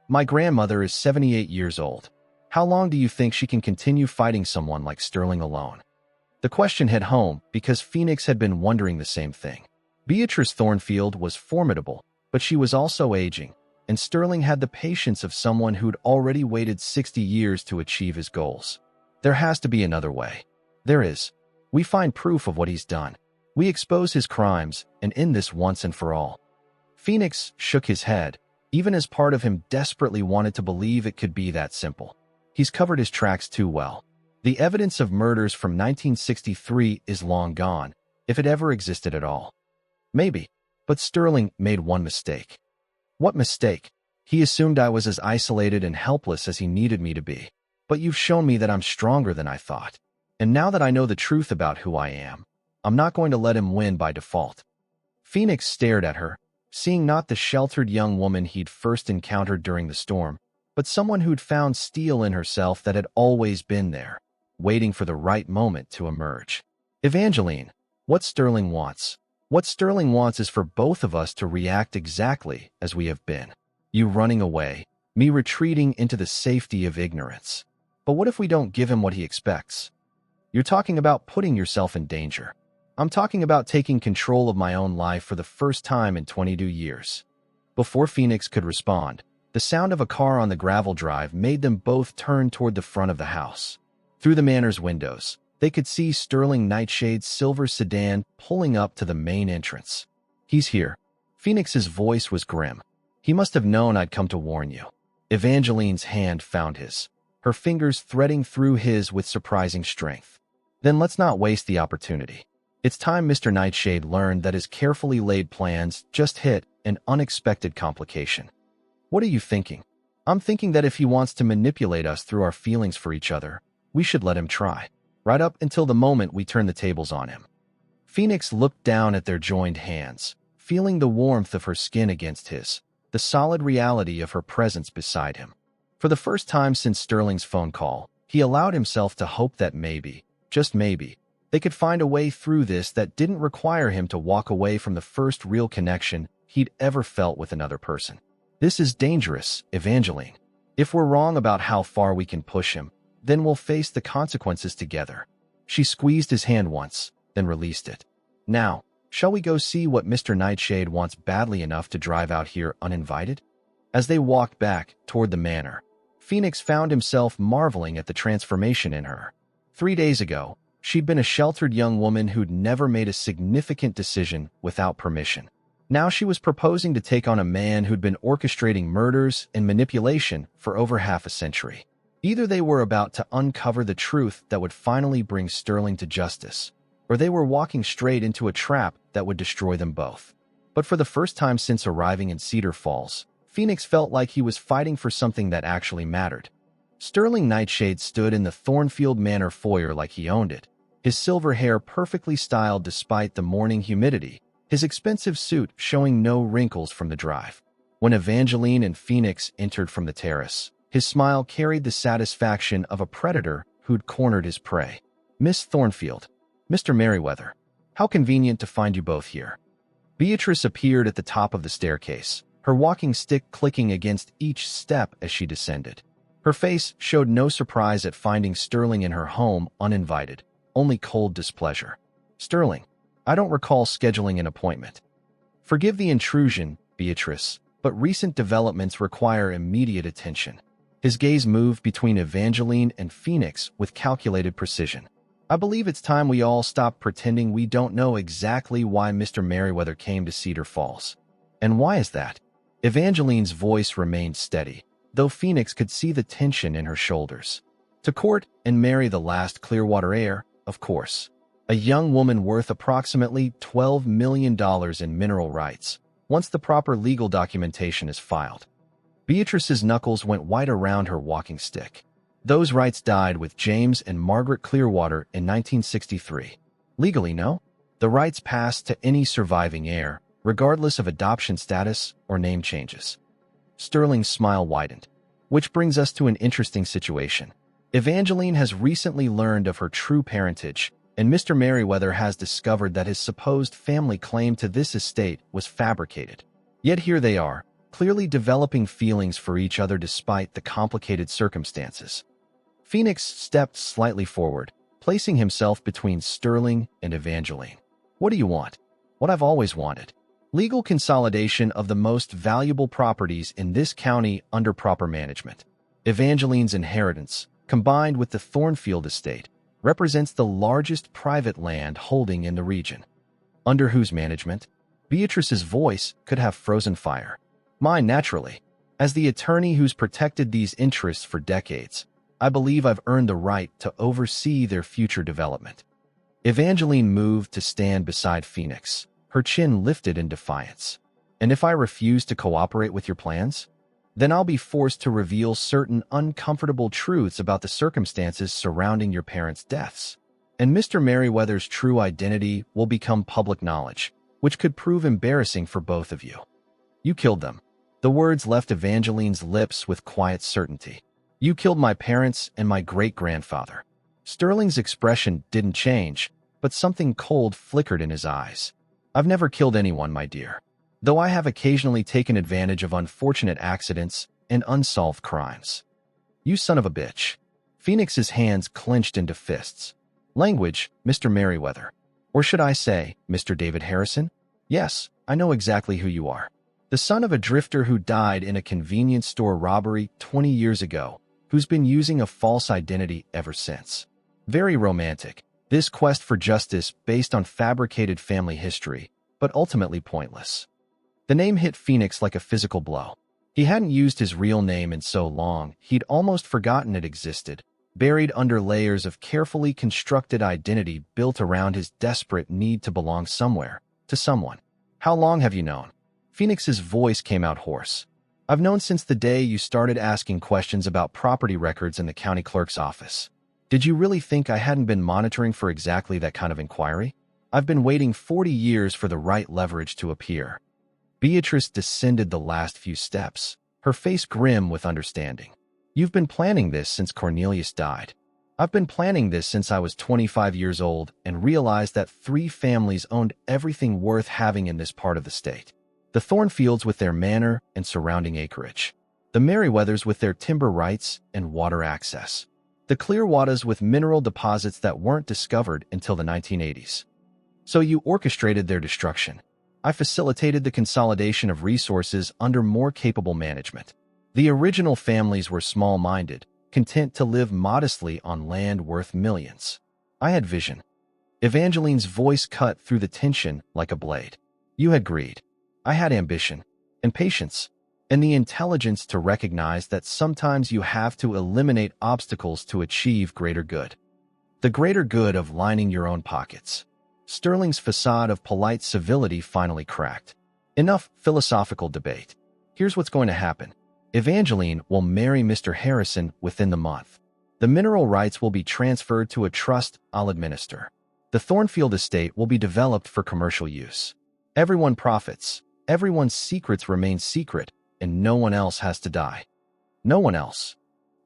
My grandmother is 78 years old. How long do you think she can continue fighting someone like Sterling alone? The question hit home because Phoenix had been wondering the same thing. Beatrice Thornfield was formidable, but she was also aging, and Sterling had the patience of someone who'd already waited 60 years to achieve his goals. There has to be another way. There is. We find proof of what he's done. We expose his crimes and end this once and for all. Phoenix shook his head, even as part of him desperately wanted to believe it could be that simple. He's covered his tracks too well. The evidence of murders from 1963 is long gone, if it ever existed at all. Maybe, but Sterling made one mistake. What mistake? He assumed I was as isolated and helpless as he needed me to be. But you've shown me that I'm stronger than I thought. And now that I know the truth about who I am, I'm not going to let him win by default. Phoenix stared at her, seeing not the sheltered young woman he'd first encountered during the storm, but someone who'd found steel in herself that had always been there, waiting for the right moment to emerge. Evangeline, what Sterling wants. What Sterling wants is for both of us to react exactly as we have been. You running away, me retreating into the safety of ignorance. But what if we don't give him what he expects? You're talking about putting yourself in danger. I'm talking about taking control of my own life for the first time in 22 years. Before Phoenix could respond, the sound of a car on the gravel drive made them both turn toward the front of the house. Through the manor's windows, they could see Sterling Nightshade's silver sedan pulling up to the main entrance. He's here. Phoenix's voice was grim. He must have known I'd come to warn you. Evangeline's hand found his, her fingers threading through his with surprising strength. Then let's not waste the opportunity. It's time Mr. Nightshade learned that his carefully laid plans just hit an unexpected complication. What are you thinking? I'm thinking that if he wants to manipulate us through our feelings for each other, we should let him try. Right up until the moment we turn the tables on him. Phoenix looked down at their joined hands, feeling the warmth of her skin against his, the solid reality of her presence beside him. For the first time since Sterling's phone call, he allowed himself to hope that maybe, just maybe, they could find a way through this that didn't require him to walk away from the first real connection he'd ever felt with another person. This is dangerous, Evangeline. If we're wrong about how far we can push him, then we'll face the consequences together. She squeezed his hand once, then released it. Now, shall we go see what Mr. Nightshade wants badly enough to drive out here uninvited? As they walked back toward the manor, Phoenix found himself marveling at the transformation in her. 3 days ago, she'd been a sheltered young woman who'd never made a significant decision without permission. Now she was proposing to take on a man who'd been orchestrating murders and manipulation for over half a century. Either they were about to uncover the truth that would finally bring Sterling to justice, or they were walking straight into a trap that would destroy them both. But for the first time since arriving in Cedar Falls, Phoenix felt like he was fighting for something that actually mattered. Sterling Nightshade stood in the Thornfield Manor foyer like he owned it, his silver hair perfectly styled despite the morning humidity, his expensive suit showing no wrinkles from the drive. When Evangeline and Phoenix entered from the terrace, his smile carried the satisfaction of a predator who'd cornered his prey. Miss Thornfield, Mr. Merriweather, how convenient to find you both here. Beatrice appeared at the top of the staircase, her walking stick clicking against each step as she descended. Her face showed no surprise at finding Sterling in her home uninvited, only cold displeasure. Sterling, I don't recall scheduling an appointment. Forgive the intrusion, Beatrice, but recent developments require immediate attention. His gaze moved between Evangeline and Phoenix with calculated precision. I believe it's time we all stop pretending we don't know exactly why Mr. Merriweather came to Cedar Falls. And why is that? Evangeline's voice remained steady, though Phoenix could see the tension in her shoulders. To court and marry the last Clearwater heir, of course. A young woman worth approximately $12 million in mineral rights, once the proper legal documentation is filed. Beatrice's knuckles went white around her walking stick. Those rights died with James and Margaret Clearwater in 1963. Legally, no. The rights passed to any surviving heir, regardless of adoption status or name changes. Sterling's smile widened. Which brings us to an interesting situation. Evangeline has recently learned of her true parentage, and Mr. Merriweather has discovered that his supposed family claim to this estate was fabricated. Yet here they are, clearly developing feelings for each other despite the complicated circumstances. Phoenix stepped slightly forward, placing himself between Sterling and Evangeline. What do you want? What I've always wanted. Legal consolidation of the most valuable properties in this county under proper management. Evangeline's inheritance, combined with the Thornfield estate, represents the largest private land holding in the region. Under whose management? Beatrice's voice could have frozen fire. Mine, naturally. As the attorney who's protected these interests for decades, I believe I've earned the right to oversee their future development. Evangeline moved to stand beside Phoenix, her chin lifted in defiance. And if I refuse to cooperate with your plans? Then I'll be forced to reveal certain uncomfortable truths about the circumstances surrounding your parents' deaths. And Mr. Merriweather's true identity will become public knowledge, which could prove embarrassing for both of you. You killed them. The words left Evangeline's lips with quiet certainty. You killed my parents and my great-grandfather. Sterling's expression didn't change, but something cold flickered in his eyes. I've never killed anyone, my dear. Though I have occasionally taken advantage of unfortunate accidents and unsolved crimes. You son of a bitch. Phoenix's hands clenched into fists. Language, Mr. Merriweather. Or should I say, Mr. David Harrison? Yes, I know exactly who you are. The son of a drifter who died in a convenience store robbery 20 years ago, who's been using a false identity ever since. Very romantic, this quest for justice based on fabricated family history, but ultimately pointless. The name hit Phoenix like a physical blow. He hadn't used his real name in so long, he'd almost forgotten it existed, buried under layers of carefully constructed identity built around his desperate need to belong somewhere, to someone. How long have you known? Phoenix's voice came out hoarse. I've known since the day you started asking questions about property records in the county clerk's office. Did you really think I hadn't been monitoring for exactly that kind of inquiry? I've been waiting 40 years for the right leverage to appear. Beatrice descended the last few steps, her face grim with understanding. You've been planning this since Cornelius died. I've been planning this since I was 25 years old and realized that 3 families owned everything worth having in this part of the state. The Thornfields with their manor and surrounding acreage. The Merriweathers with their timber rights and water access. The Clearwaters with mineral deposits that weren't discovered until the 1980s. So you orchestrated their destruction. I facilitated the consolidation of resources under more capable management. The original families were small-minded, content to live modestly on land worth millions. I had vision. Evangeline's voice cut through the tension like a blade. You had greed. I had ambition, and patience, and the intelligence to recognize that sometimes you have to eliminate obstacles to achieve greater good. The greater good of lining your own pockets. Sterling's facade of polite civility finally cracked. Enough philosophical debate. Here's what's going to happen. Evangeline will marry Mr. Harrison within the month. The mineral rights will be transferred to a trust I'll administer. The Thornfield estate will be developed for commercial use. Everyone profits. Everyone's secrets remain secret, and no one else has to die. No one else.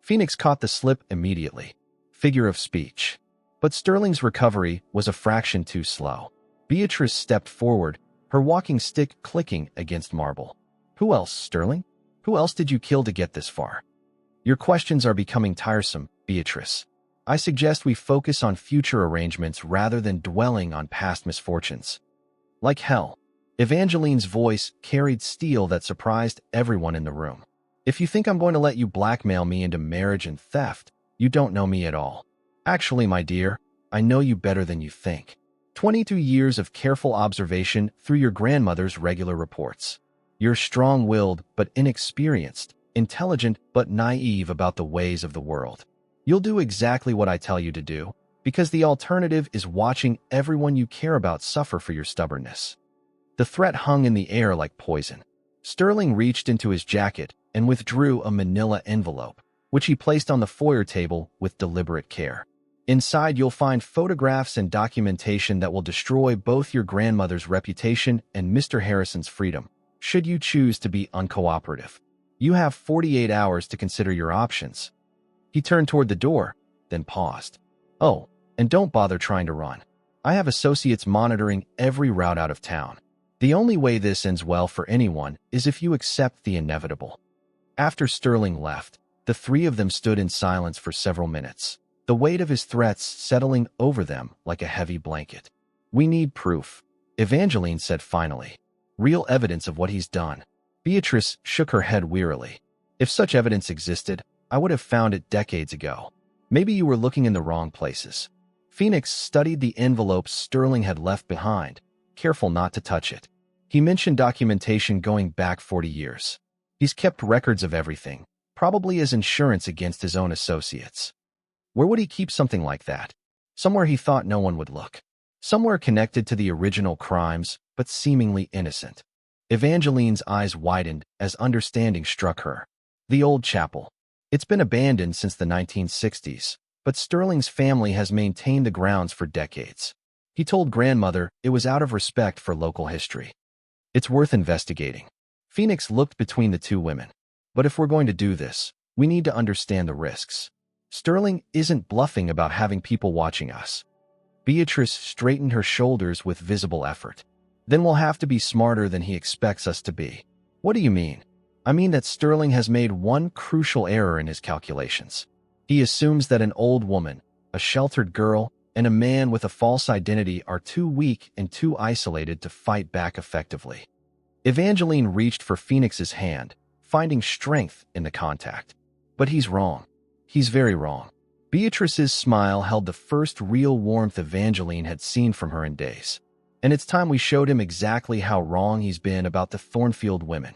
Phoenix caught the slip immediately. Figure of speech. But Sterling's recovery was a fraction too slow. Beatrice stepped forward, her walking stick clicking against marble. Who else, Sterling? Who else did you kill to get this far? Your questions are becoming tiresome, Beatrice. I suggest we focus on future arrangements rather than dwelling on past misfortunes. Like hell. Evangeline's voice carried steel that surprised everyone in the room. If you think I'm going to let you blackmail me into marriage and theft, you don't know me at all. Actually, my dear, I know you better than you think. 22 years of careful observation through your grandmother's regular reports. You're strong-willed but inexperienced, intelligent but naive about the ways of the world. You'll do exactly what I tell you to do, because the alternative is watching everyone you care about suffer for your stubbornness. The threat hung in the air like poison. Sterling reached into his jacket and withdrew a manila envelope, which he placed on the foyer table with deliberate care. Inside, you'll find photographs and documentation that will destroy both your grandmother's reputation and Mr. Harrison's freedom, should you choose to be uncooperative. You have 48 hours to consider your options. He turned toward the door, then paused. Oh, And don't bother trying to run. I have associates monitoring every route out of town. The only way this ends well for anyone is if you accept the inevitable." After Sterling left, the three of them stood in silence for several minutes, the weight of his threats settling over them like a heavy blanket. "We need proof," Evangeline said finally. "Real evidence of what he's done." Beatrice shook her head wearily. "If such evidence existed, I would have found it decades ago. Maybe you were looking in the wrong places." Phoenix studied the envelopes Sterling had left behind, careful not to touch it. He mentioned documentation going back 40 years. He's kept records of everything, probably as insurance against his own associates. Where would he keep something like that? Somewhere he thought no one would look. Somewhere connected to the original crimes, but seemingly innocent. Evangeline's eyes widened as understanding struck her. The old chapel. It's been abandoned since the 1960s, but Sterling's family has maintained the grounds for decades. He told grandmother it was out of respect for local history. "It's worth investigating." Phoenix looked between the two women. "But if we're going to do this, we need to understand the risks. Sterling isn't bluffing about having people watching us." Beatrice straightened her shoulders with visible effort. "Then we'll have to be smarter than he expects us to be." "What do you mean?" "I mean that Sterling has made one crucial error in his calculations. He assumes that an old woman, a sheltered girl, and a man with a false identity are too weak and too isolated to fight back effectively." Evangeline reached for Phoenix's hand, finding strength in the contact. "But he's wrong. He's very wrong." Beatrice's smile held the first real warmth Evangeline had seen from her in days. "And it's time we showed him exactly how wrong he's been about the Thornfield women."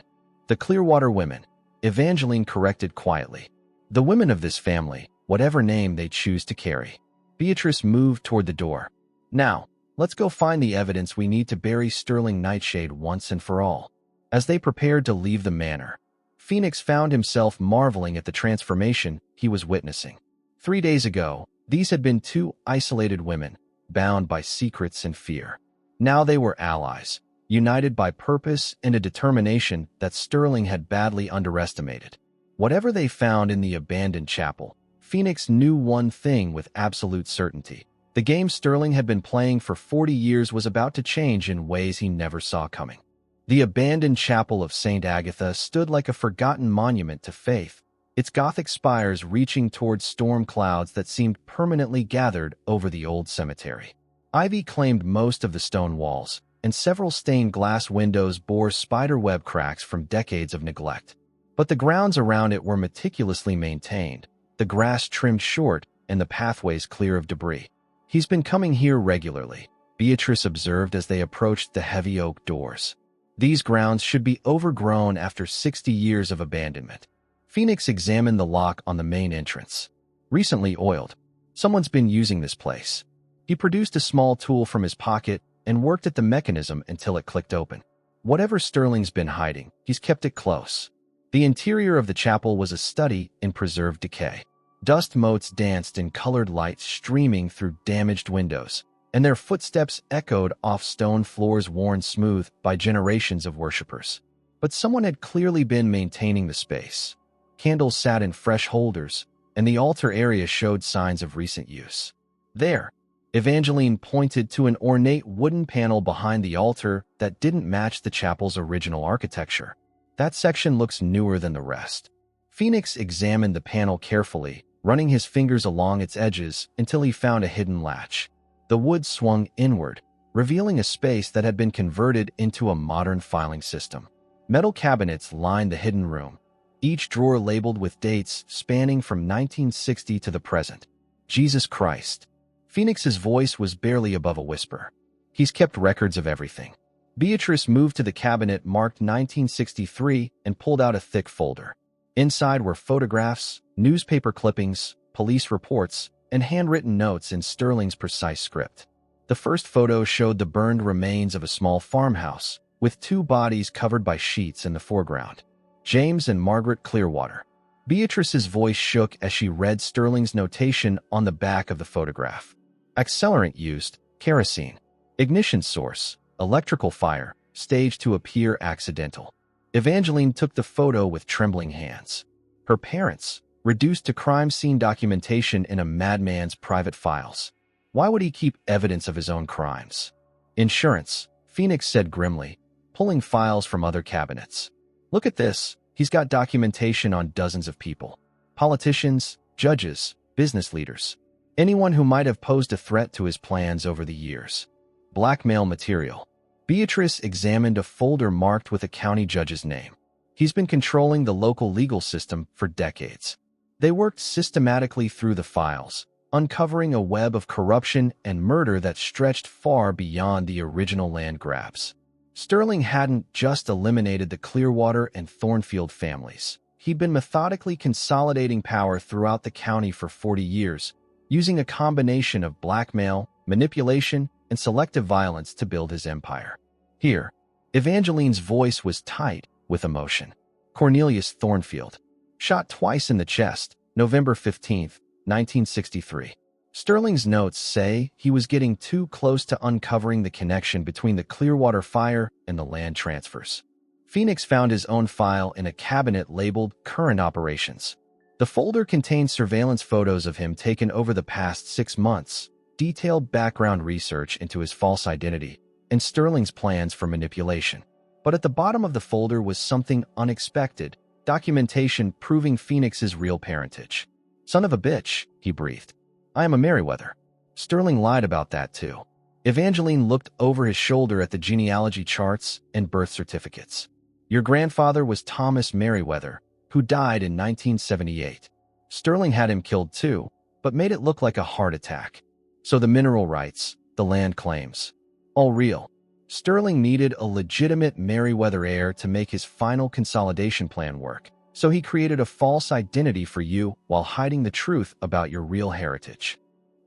"The Clearwater women," Evangeline corrected quietly. "The women of this family, whatever name they choose to carry." Beatrice moved toward the door. "Now, let's go find the evidence we need to bury Sterling Nightshade once and for all." As they prepared to leave the manor, Phoenix found himself marveling at the transformation he was witnessing. 3 days ago, these had been two isolated women, bound by secrets and fear. Now they were allies, united by purpose and a determination that Sterling had badly underestimated. Whatever they found in the abandoned chapel, Phoenix knew one thing with absolute certainty. The game Sterling had been playing for 40 years was about to change in ways he never saw coming. The abandoned chapel of St. Agatha stood like a forgotten monument to faith, its Gothic spires reaching towards storm clouds that seemed permanently gathered over the old cemetery. Ivy claimed most of the stone walls, and several stained glass windows bore spiderweb cracks from decades of neglect. But the grounds around it were meticulously maintained, the grass trimmed short and the pathways clear of debris. "He's been coming here regularly," Beatrice observed as they approached the heavy oak doors. "These grounds should be overgrown after 60 years of abandonment." Phoenix examined the lock on the main entrance. "Recently oiled. Someone's been using this place." He produced a small tool from his pocket and worked at the mechanism until it clicked open. Whatever Sterling's been hiding, he's kept it close. The interior of the chapel was a study in preserved decay. Dust motes danced in colored light streaming through damaged windows, and their footsteps echoed off stone floors worn smooth by generations of worshippers. But someone had clearly been maintaining the space. Candles sat in fresh holders, and the altar area showed signs of recent use. "There," Evangeline pointed to an ornate wooden panel behind the altar that didn't match the chapel's original architecture. "That section looks newer than the rest." Phoenix examined the panel carefully, running his fingers along its edges until he found a hidden latch. The wood swung inward, revealing a space that had been converted into a modern filing system. Metal cabinets lined the hidden room, each drawer labeled with dates spanning from 1960 to the present. "Jesus Christ." Phoenix's voice was barely above a whisper. "He's kept records of everything." Beatrice moved to the cabinet marked 1963 and pulled out a thick folder. Inside were photographs, newspaper clippings, police reports, and handwritten notes in Sterling's precise script. The first photo showed the burned remains of a small farmhouse, with two bodies covered by sheets in the foreground. James and Margaret Clearwater. Beatrice's voice shook as she read Sterling's notation on the back of the photograph. Accelerant used, kerosene. Ignition source, electrical fire, staged to appear accidental. Evangeline took the photo with trembling hands. Her parents, reduced to crime scene documentation in a madman's private files. Why would he keep evidence of his own crimes? Insurance, Phoenix said grimly, pulling files from other cabinets. Look at this. He's got documentation on dozens of people. Politicians, judges, business leaders. Anyone who might have posed a threat to his plans over the years. Blackmail material. Beatrice examined a folder marked with a county judge's name. He's been controlling the local legal system for decades. They worked systematically through the files, uncovering a web of corruption and murder that stretched far beyond the original land grabs. Sterling hadn't just eliminated the Clearwater and Thornfield families. He'd been methodically consolidating power throughout the county for 40 years, using a combination of blackmail, manipulation, and selective violence to build his empire. Here, Evangeline's voice was tight with emotion. Cornelius Thornfield, shot twice in the chest, November 15, 1963. Sterling's notes say he was getting too close to uncovering the connection between the Clearwater fire and the land transfers. Phoenix found his own file in a cabinet labeled Current Operations. The folder contained surveillance photos of him taken over the past 6 months, detailed background research into his false identity, and Sterling's plans for manipulation. But at the bottom of the folder was something unexpected, documentation proving Phoenix's real parentage. Son of a bitch, he breathed. I am a Merriweather. Sterling lied about that too. Evangeline looked over his shoulder at the genealogy charts and birth certificates. Your grandfather was Thomas Merriweather, who died in 1978. Sterling had him killed too, but made it look like a heart attack. So the mineral rights, the land claims, all real. Sterling needed a legitimate Merriweather heir to make his final consolidation plan work, so he created a false identity for you while hiding the truth about your real heritage.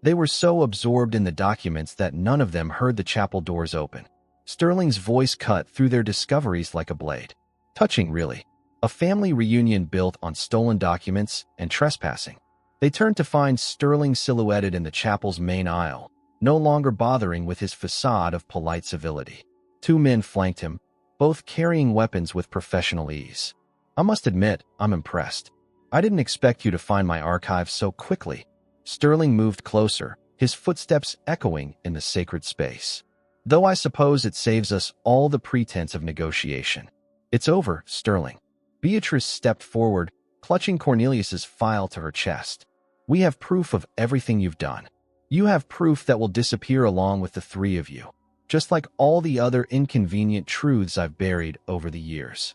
They were so absorbed in the documents that none of them heard the chapel doors open. Sterling's voice cut through their discoveries like a blade. Touching, really. A family reunion built on stolen documents and trespassing. They turned to find Sterling silhouetted in the chapel's main aisle, no longer bothering with his facade of polite civility. 2 men flanked him, both carrying weapons with professional ease. I must admit, I'm impressed. I didn't expect you to find my archive so quickly. Sterling moved closer, his footsteps echoing in the sacred space. Though I suppose it saves us all the pretense of negotiation. It's over, Sterling. Beatrice stepped forward, clutching Cornelius's file to her chest. We have proof of everything you've done. You have proof that will disappear along with the 3 of you, just like all the other inconvenient truths I've buried over the years.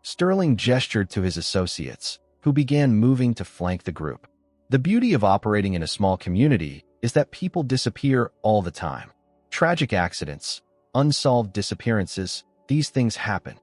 Sterling gestured to his associates, who began moving to flank the group. The beauty of operating in a small community is that people disappear all the time. Tragic accidents, unsolved disappearances, these things happen.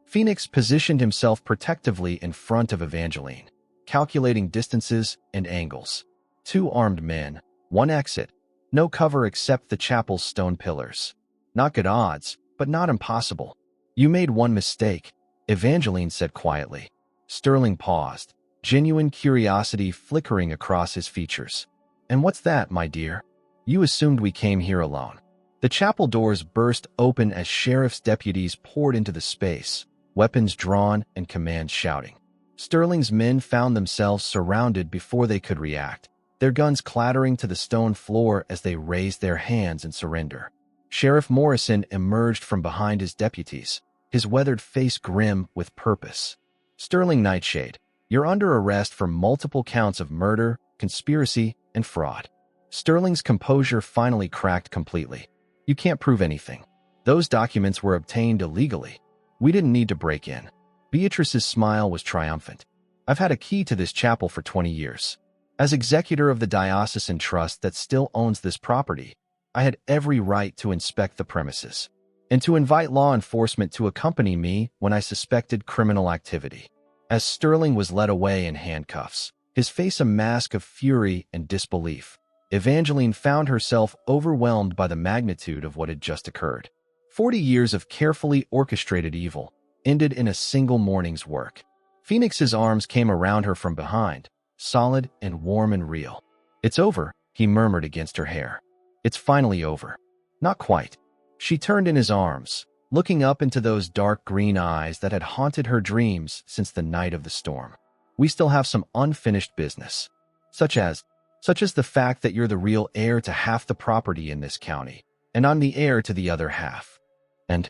Phoenix positioned himself protectively in front of Evangeline, calculating distances and angles. 2 armed men, 1 exit, no cover except the chapel's stone pillars. Not good odds, but not impossible. You made one mistake, Evangeline said quietly. Sterling paused, genuine curiosity flickering across his features. And what's that, my dear? You assumed we came here alone. The chapel doors burst open as sheriff's deputies poured into the space, weapons drawn and commands shouting. Sterling's men found themselves surrounded before they could react, their guns clattering to the stone floor as they raised their hands in surrender. Sheriff Morrison emerged from behind his deputies, his weathered face grim with purpose. Sterling Nightshade, you're under arrest for multiple counts of murder, conspiracy, and fraud. Sterling's composure finally cracked completely. You can't prove anything. Those documents were obtained illegally. We didn't need to break in. Beatrice's smile was triumphant. I've had a key to this chapel for 20 years. As executor of the diocesan trust that still owns this property, I had every right to inspect the premises and to invite law enforcement to accompany me when I suspected criminal activity. As Sterling was led away in handcuffs, his face a mask of fury and disbelief, Evangeline found herself overwhelmed by the magnitude of what had just occurred. 40 years of carefully orchestrated evil ended in a single morning's work. Phoenix's arms came around her from behind, solid and warm and real. It's over, he murmured against her hair. It's finally over. Not quite. She turned in his arms, looking up into those dark green eyes that had haunted her dreams since the night of the storm. We still have some unfinished business, such as such as the fact that you're the real heir to half the property in this county, and I'm the heir to the other half. And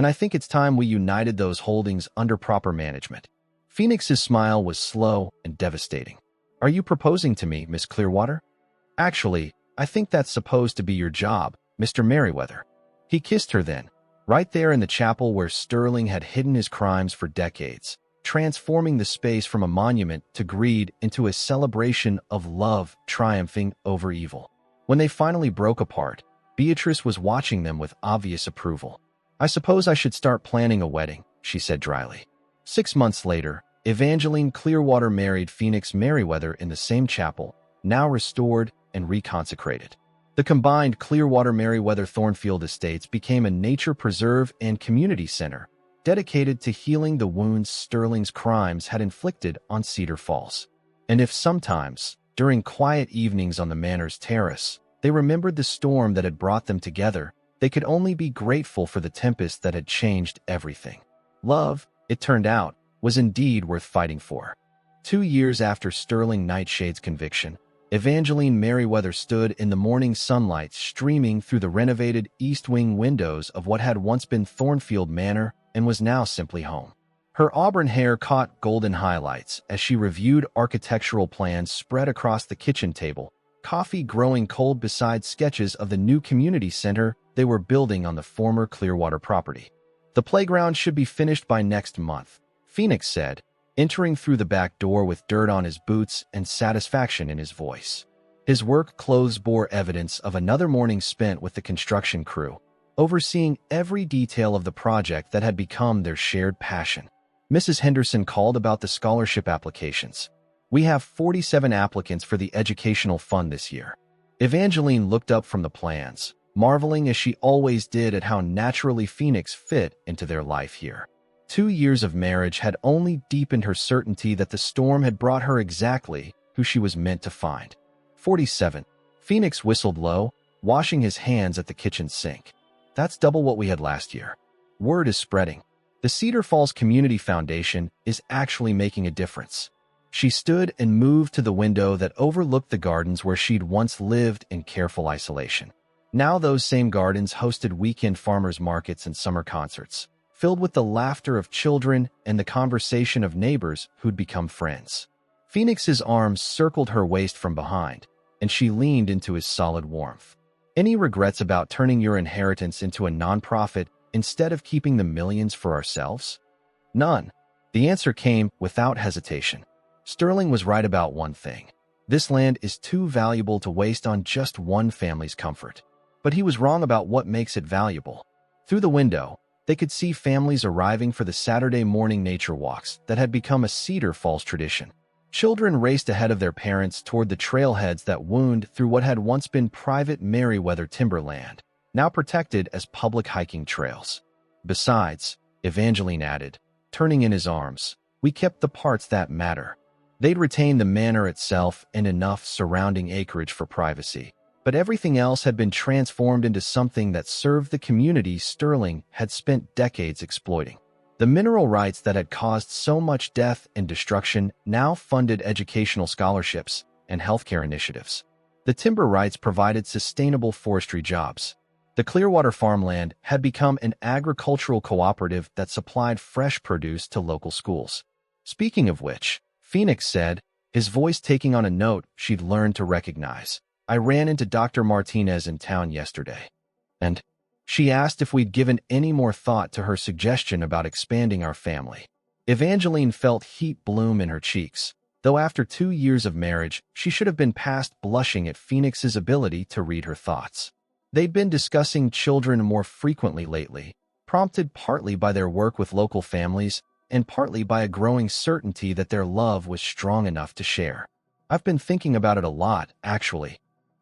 I think it's time we united those holdings under proper management." Phoenix's smile was slow and devastating. "Are you proposing to me, Miss Clearwater?" "Actually, I think that's supposed to be your job, Mr. Merriweather." He kissed her then, right there in the chapel where Sterling had hidden his crimes for decades, transforming the space from a monument to greed into a celebration of love triumphing over evil. When they finally broke apart, Beatrice was watching them with obvious approval. "I suppose I should start planning a wedding," she said dryly. 6 months later, Evangeline Clearwater married Phoenix Merriweather in the same chapel, now restored and reconsecrated. The combined Clearwater Merriweather Thornfield Estates became a nature preserve and community center, dedicated to healing the wounds Sterling's crimes had inflicted on Cedar Falls. And if sometimes, during quiet evenings on the manor's terrace, they remembered the storm that had brought them together, they could only be grateful for the tempest that had changed everything. Love, it turned out, was indeed worth fighting for. 2 years after Sterling Nightshade's conviction, Evangeline Merriweather stood in the morning sunlight streaming through the renovated east wing windows of what had once been Thornfield Manor and was now simply home. Her auburn hair caught golden highlights as she reviewed architectural plans spread across the kitchen table, coffee growing cold beside sketches of the new community center they were building on the former Clearwater property. "The playground should be finished by next month," Phoenix said, entering through the back door with dirt on his boots and satisfaction in his voice. His work clothes bore evidence of another morning spent with the construction crew, overseeing every detail of the project that had become their shared passion. Mrs. Henderson called about the scholarship applications. "We have 47 applicants for the educational fund this year." Evangeline looked up from the plans, marveling as she always did at how naturally Phoenix fit into their life here. 2 years of marriage had only deepened her certainty that the storm had brought her exactly who she was meant to find. 47. Phoenix whistled low, washing his hands at the kitchen sink. "That's double what we had last year." Word is spreading. The Cedar Falls Community Foundation is actually making a difference. She stood and moved to the window that overlooked the gardens where she'd once lived in careful isolation. Now those same gardens hosted weekend farmers markets and summer concerts, filled with the laughter of children and the conversation of neighbors who'd become friends. Phoenix's arms circled her waist from behind, and she leaned into his solid warmth. "Any regrets about turning your inheritance into a nonprofit instead of keeping the millions for ourselves?" "None." The answer came without hesitation. Sterling was right about one thing. This land is too valuable to waste on just one family's comfort. But he was wrong about what makes it valuable. Through the window, they could see families arriving for the Saturday morning nature walks that had become a Cedar Falls tradition. Children raced ahead of their parents toward the trailheads that wound through what had once been private Merriweather timberland, now protected as public hiking trails. "Besides," Evangeline added, turning in his arms, "we kept the parts that matter." They'd retained the manor itself and enough surrounding acreage for privacy, but everything else had been transformed into something that served the community Sterling had spent decades exploiting. The mineral rights that had caused so much death and destruction now funded educational scholarships and healthcare initiatives. The timber rights provided sustainable forestry jobs. The Clearwater farmland had become an agricultural cooperative that supplied fresh produce to local schools. "Speaking of which," Phoenix said, his voice taking on a note she'd learned to recognize, "I ran into Dr. Martinez in town yesterday. And she asked if we'd given any more thought to her suggestion about expanding our family." Evangeline felt heat bloom in her cheeks, though after 2 years of marriage, she should have been past blushing at Phoenix's ability to read her thoughts. They'd been discussing children more frequently lately, prompted partly by their work with local families and partly by a growing certainty that their love was strong enough to share. "I've been thinking about it a lot, actually."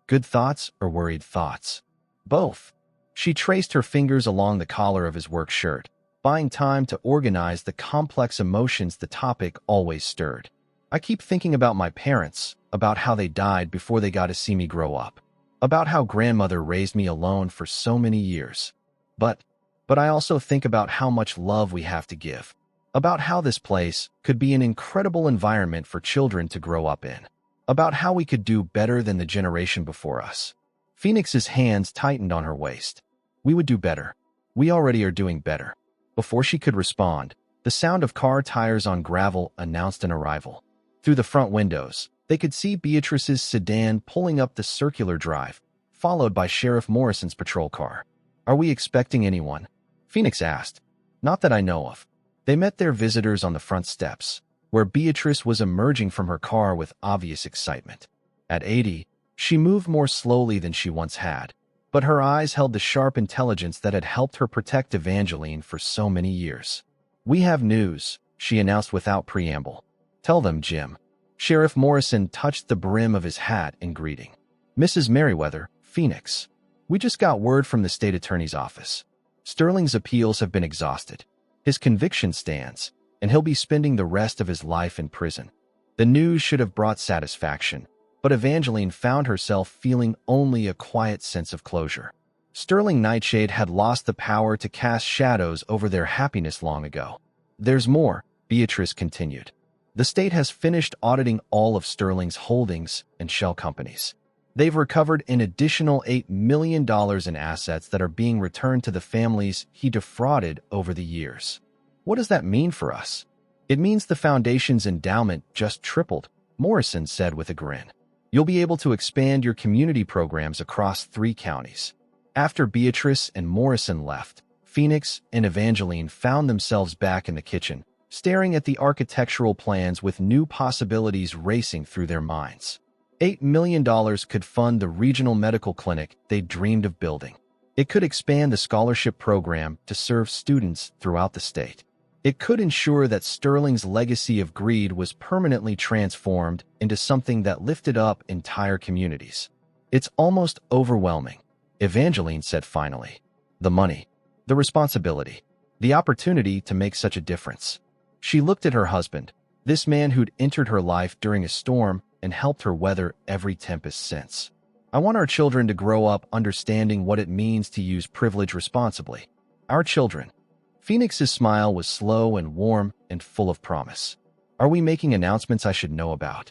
"Good thoughts or worried thoughts?" "Both." She traced her fingers along the collar of his work shirt, buying time to organize the complex emotions the topic always stirred. "I keep thinking about my parents, about how they died before they got to see me grow up, about how grandmother raised me alone for so many years. But I also think about how much love we have to give, about how this place could be an incredible environment for children to grow up in. about how we could do better than the generation before us. Phoenix's hands tightened on her waist. We would do better. We already are doing better. Before she could respond, the sound of car tires on gravel announced an arrival. Through the front windows, they could see Beatrice's sedan pulling up the circular drive, followed by Sheriff Morrison's patrol car. Are we expecting anyone? Phoenix asked. Not that I know of. They met their visitors on the front steps, where Beatrice was emerging from her car with obvious excitement. At 80, she moved more slowly than she once had, but her eyes held the sharp intelligence that had helped her protect Evangeline for so many years. We have news, she announced without preamble. Tell them, Jim. Sheriff Morrison touched the brim of his hat in greeting. Mrs. Merriweather, Phoenix. We just got word from the state attorney's office. Sterling's appeals have been exhausted. His conviction stands, and he'll be spending the rest of his life in prison. The news should have brought satisfaction, but Evangeline found herself feeling only a quiet sense of closure. Sterling Nightshade had lost the power to cast shadows over their happiness long ago. There's more, Beatrice continued. The state has finished auditing all of Sterling's holdings and shell companies. They've recovered an additional $8 million in assets that are being returned to the families he defrauded over the years. What does that mean for us? It means the foundation's endowment just tripled, Morrison said with a grin. You'll be able to expand your community programs across 3 counties. After Beatrice and Morrison left, Phoenix and Evangeline found themselves back in the kitchen, staring at the architectural plans with new possibilities racing through their minds. $8 million could fund the regional medical clinic they dreamed of building. It could expand the scholarship program to serve students throughout the state. It could ensure that Sterling's legacy of greed was permanently transformed into something that lifted up entire communities. It's almost overwhelming, Evangeline said finally. The money, the responsibility, the opportunity to make such a difference. She looked at her husband, this man who'd entered her life during a storm and helped her weather every tempest since. I want our children to grow up understanding what it means to use privilege responsibly. Our children. Phoenix's smile was slow and warm and full of promise. Are we making announcements I should know about?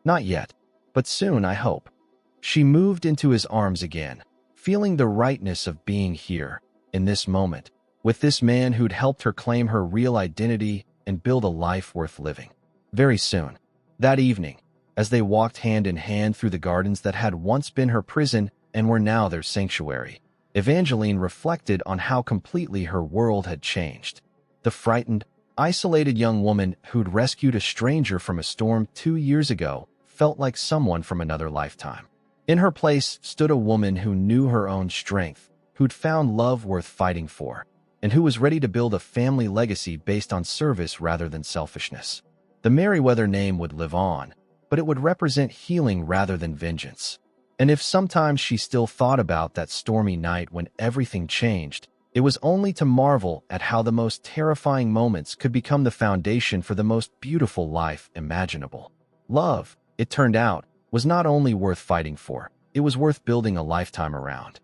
Not yet, but soon, I hope. She moved into his arms again, feeling the rightness of being here, in this moment, with this man who'd helped her claim her real identity and build a life worth living. Very soon, that evening, as they walked hand in hand through the gardens that had once been her prison and were now their sanctuary, Evangeline reflected on how completely her world had changed. The frightened, isolated young woman who'd rescued a stranger from a storm 2 years ago felt like someone from another lifetime. In her place stood a woman who knew her own strength, who'd found love worth fighting for, and who was ready to build a family legacy based on service rather than selfishness. The Merriweather name would live on, but it would represent healing rather than vengeance. And if sometimes she still thought about that stormy night when everything changed, it was only to marvel at how the most terrifying moments could become the foundation for the most beautiful life imaginable. Love, it turned out, was not only worth fighting for, it was worth building a lifetime around.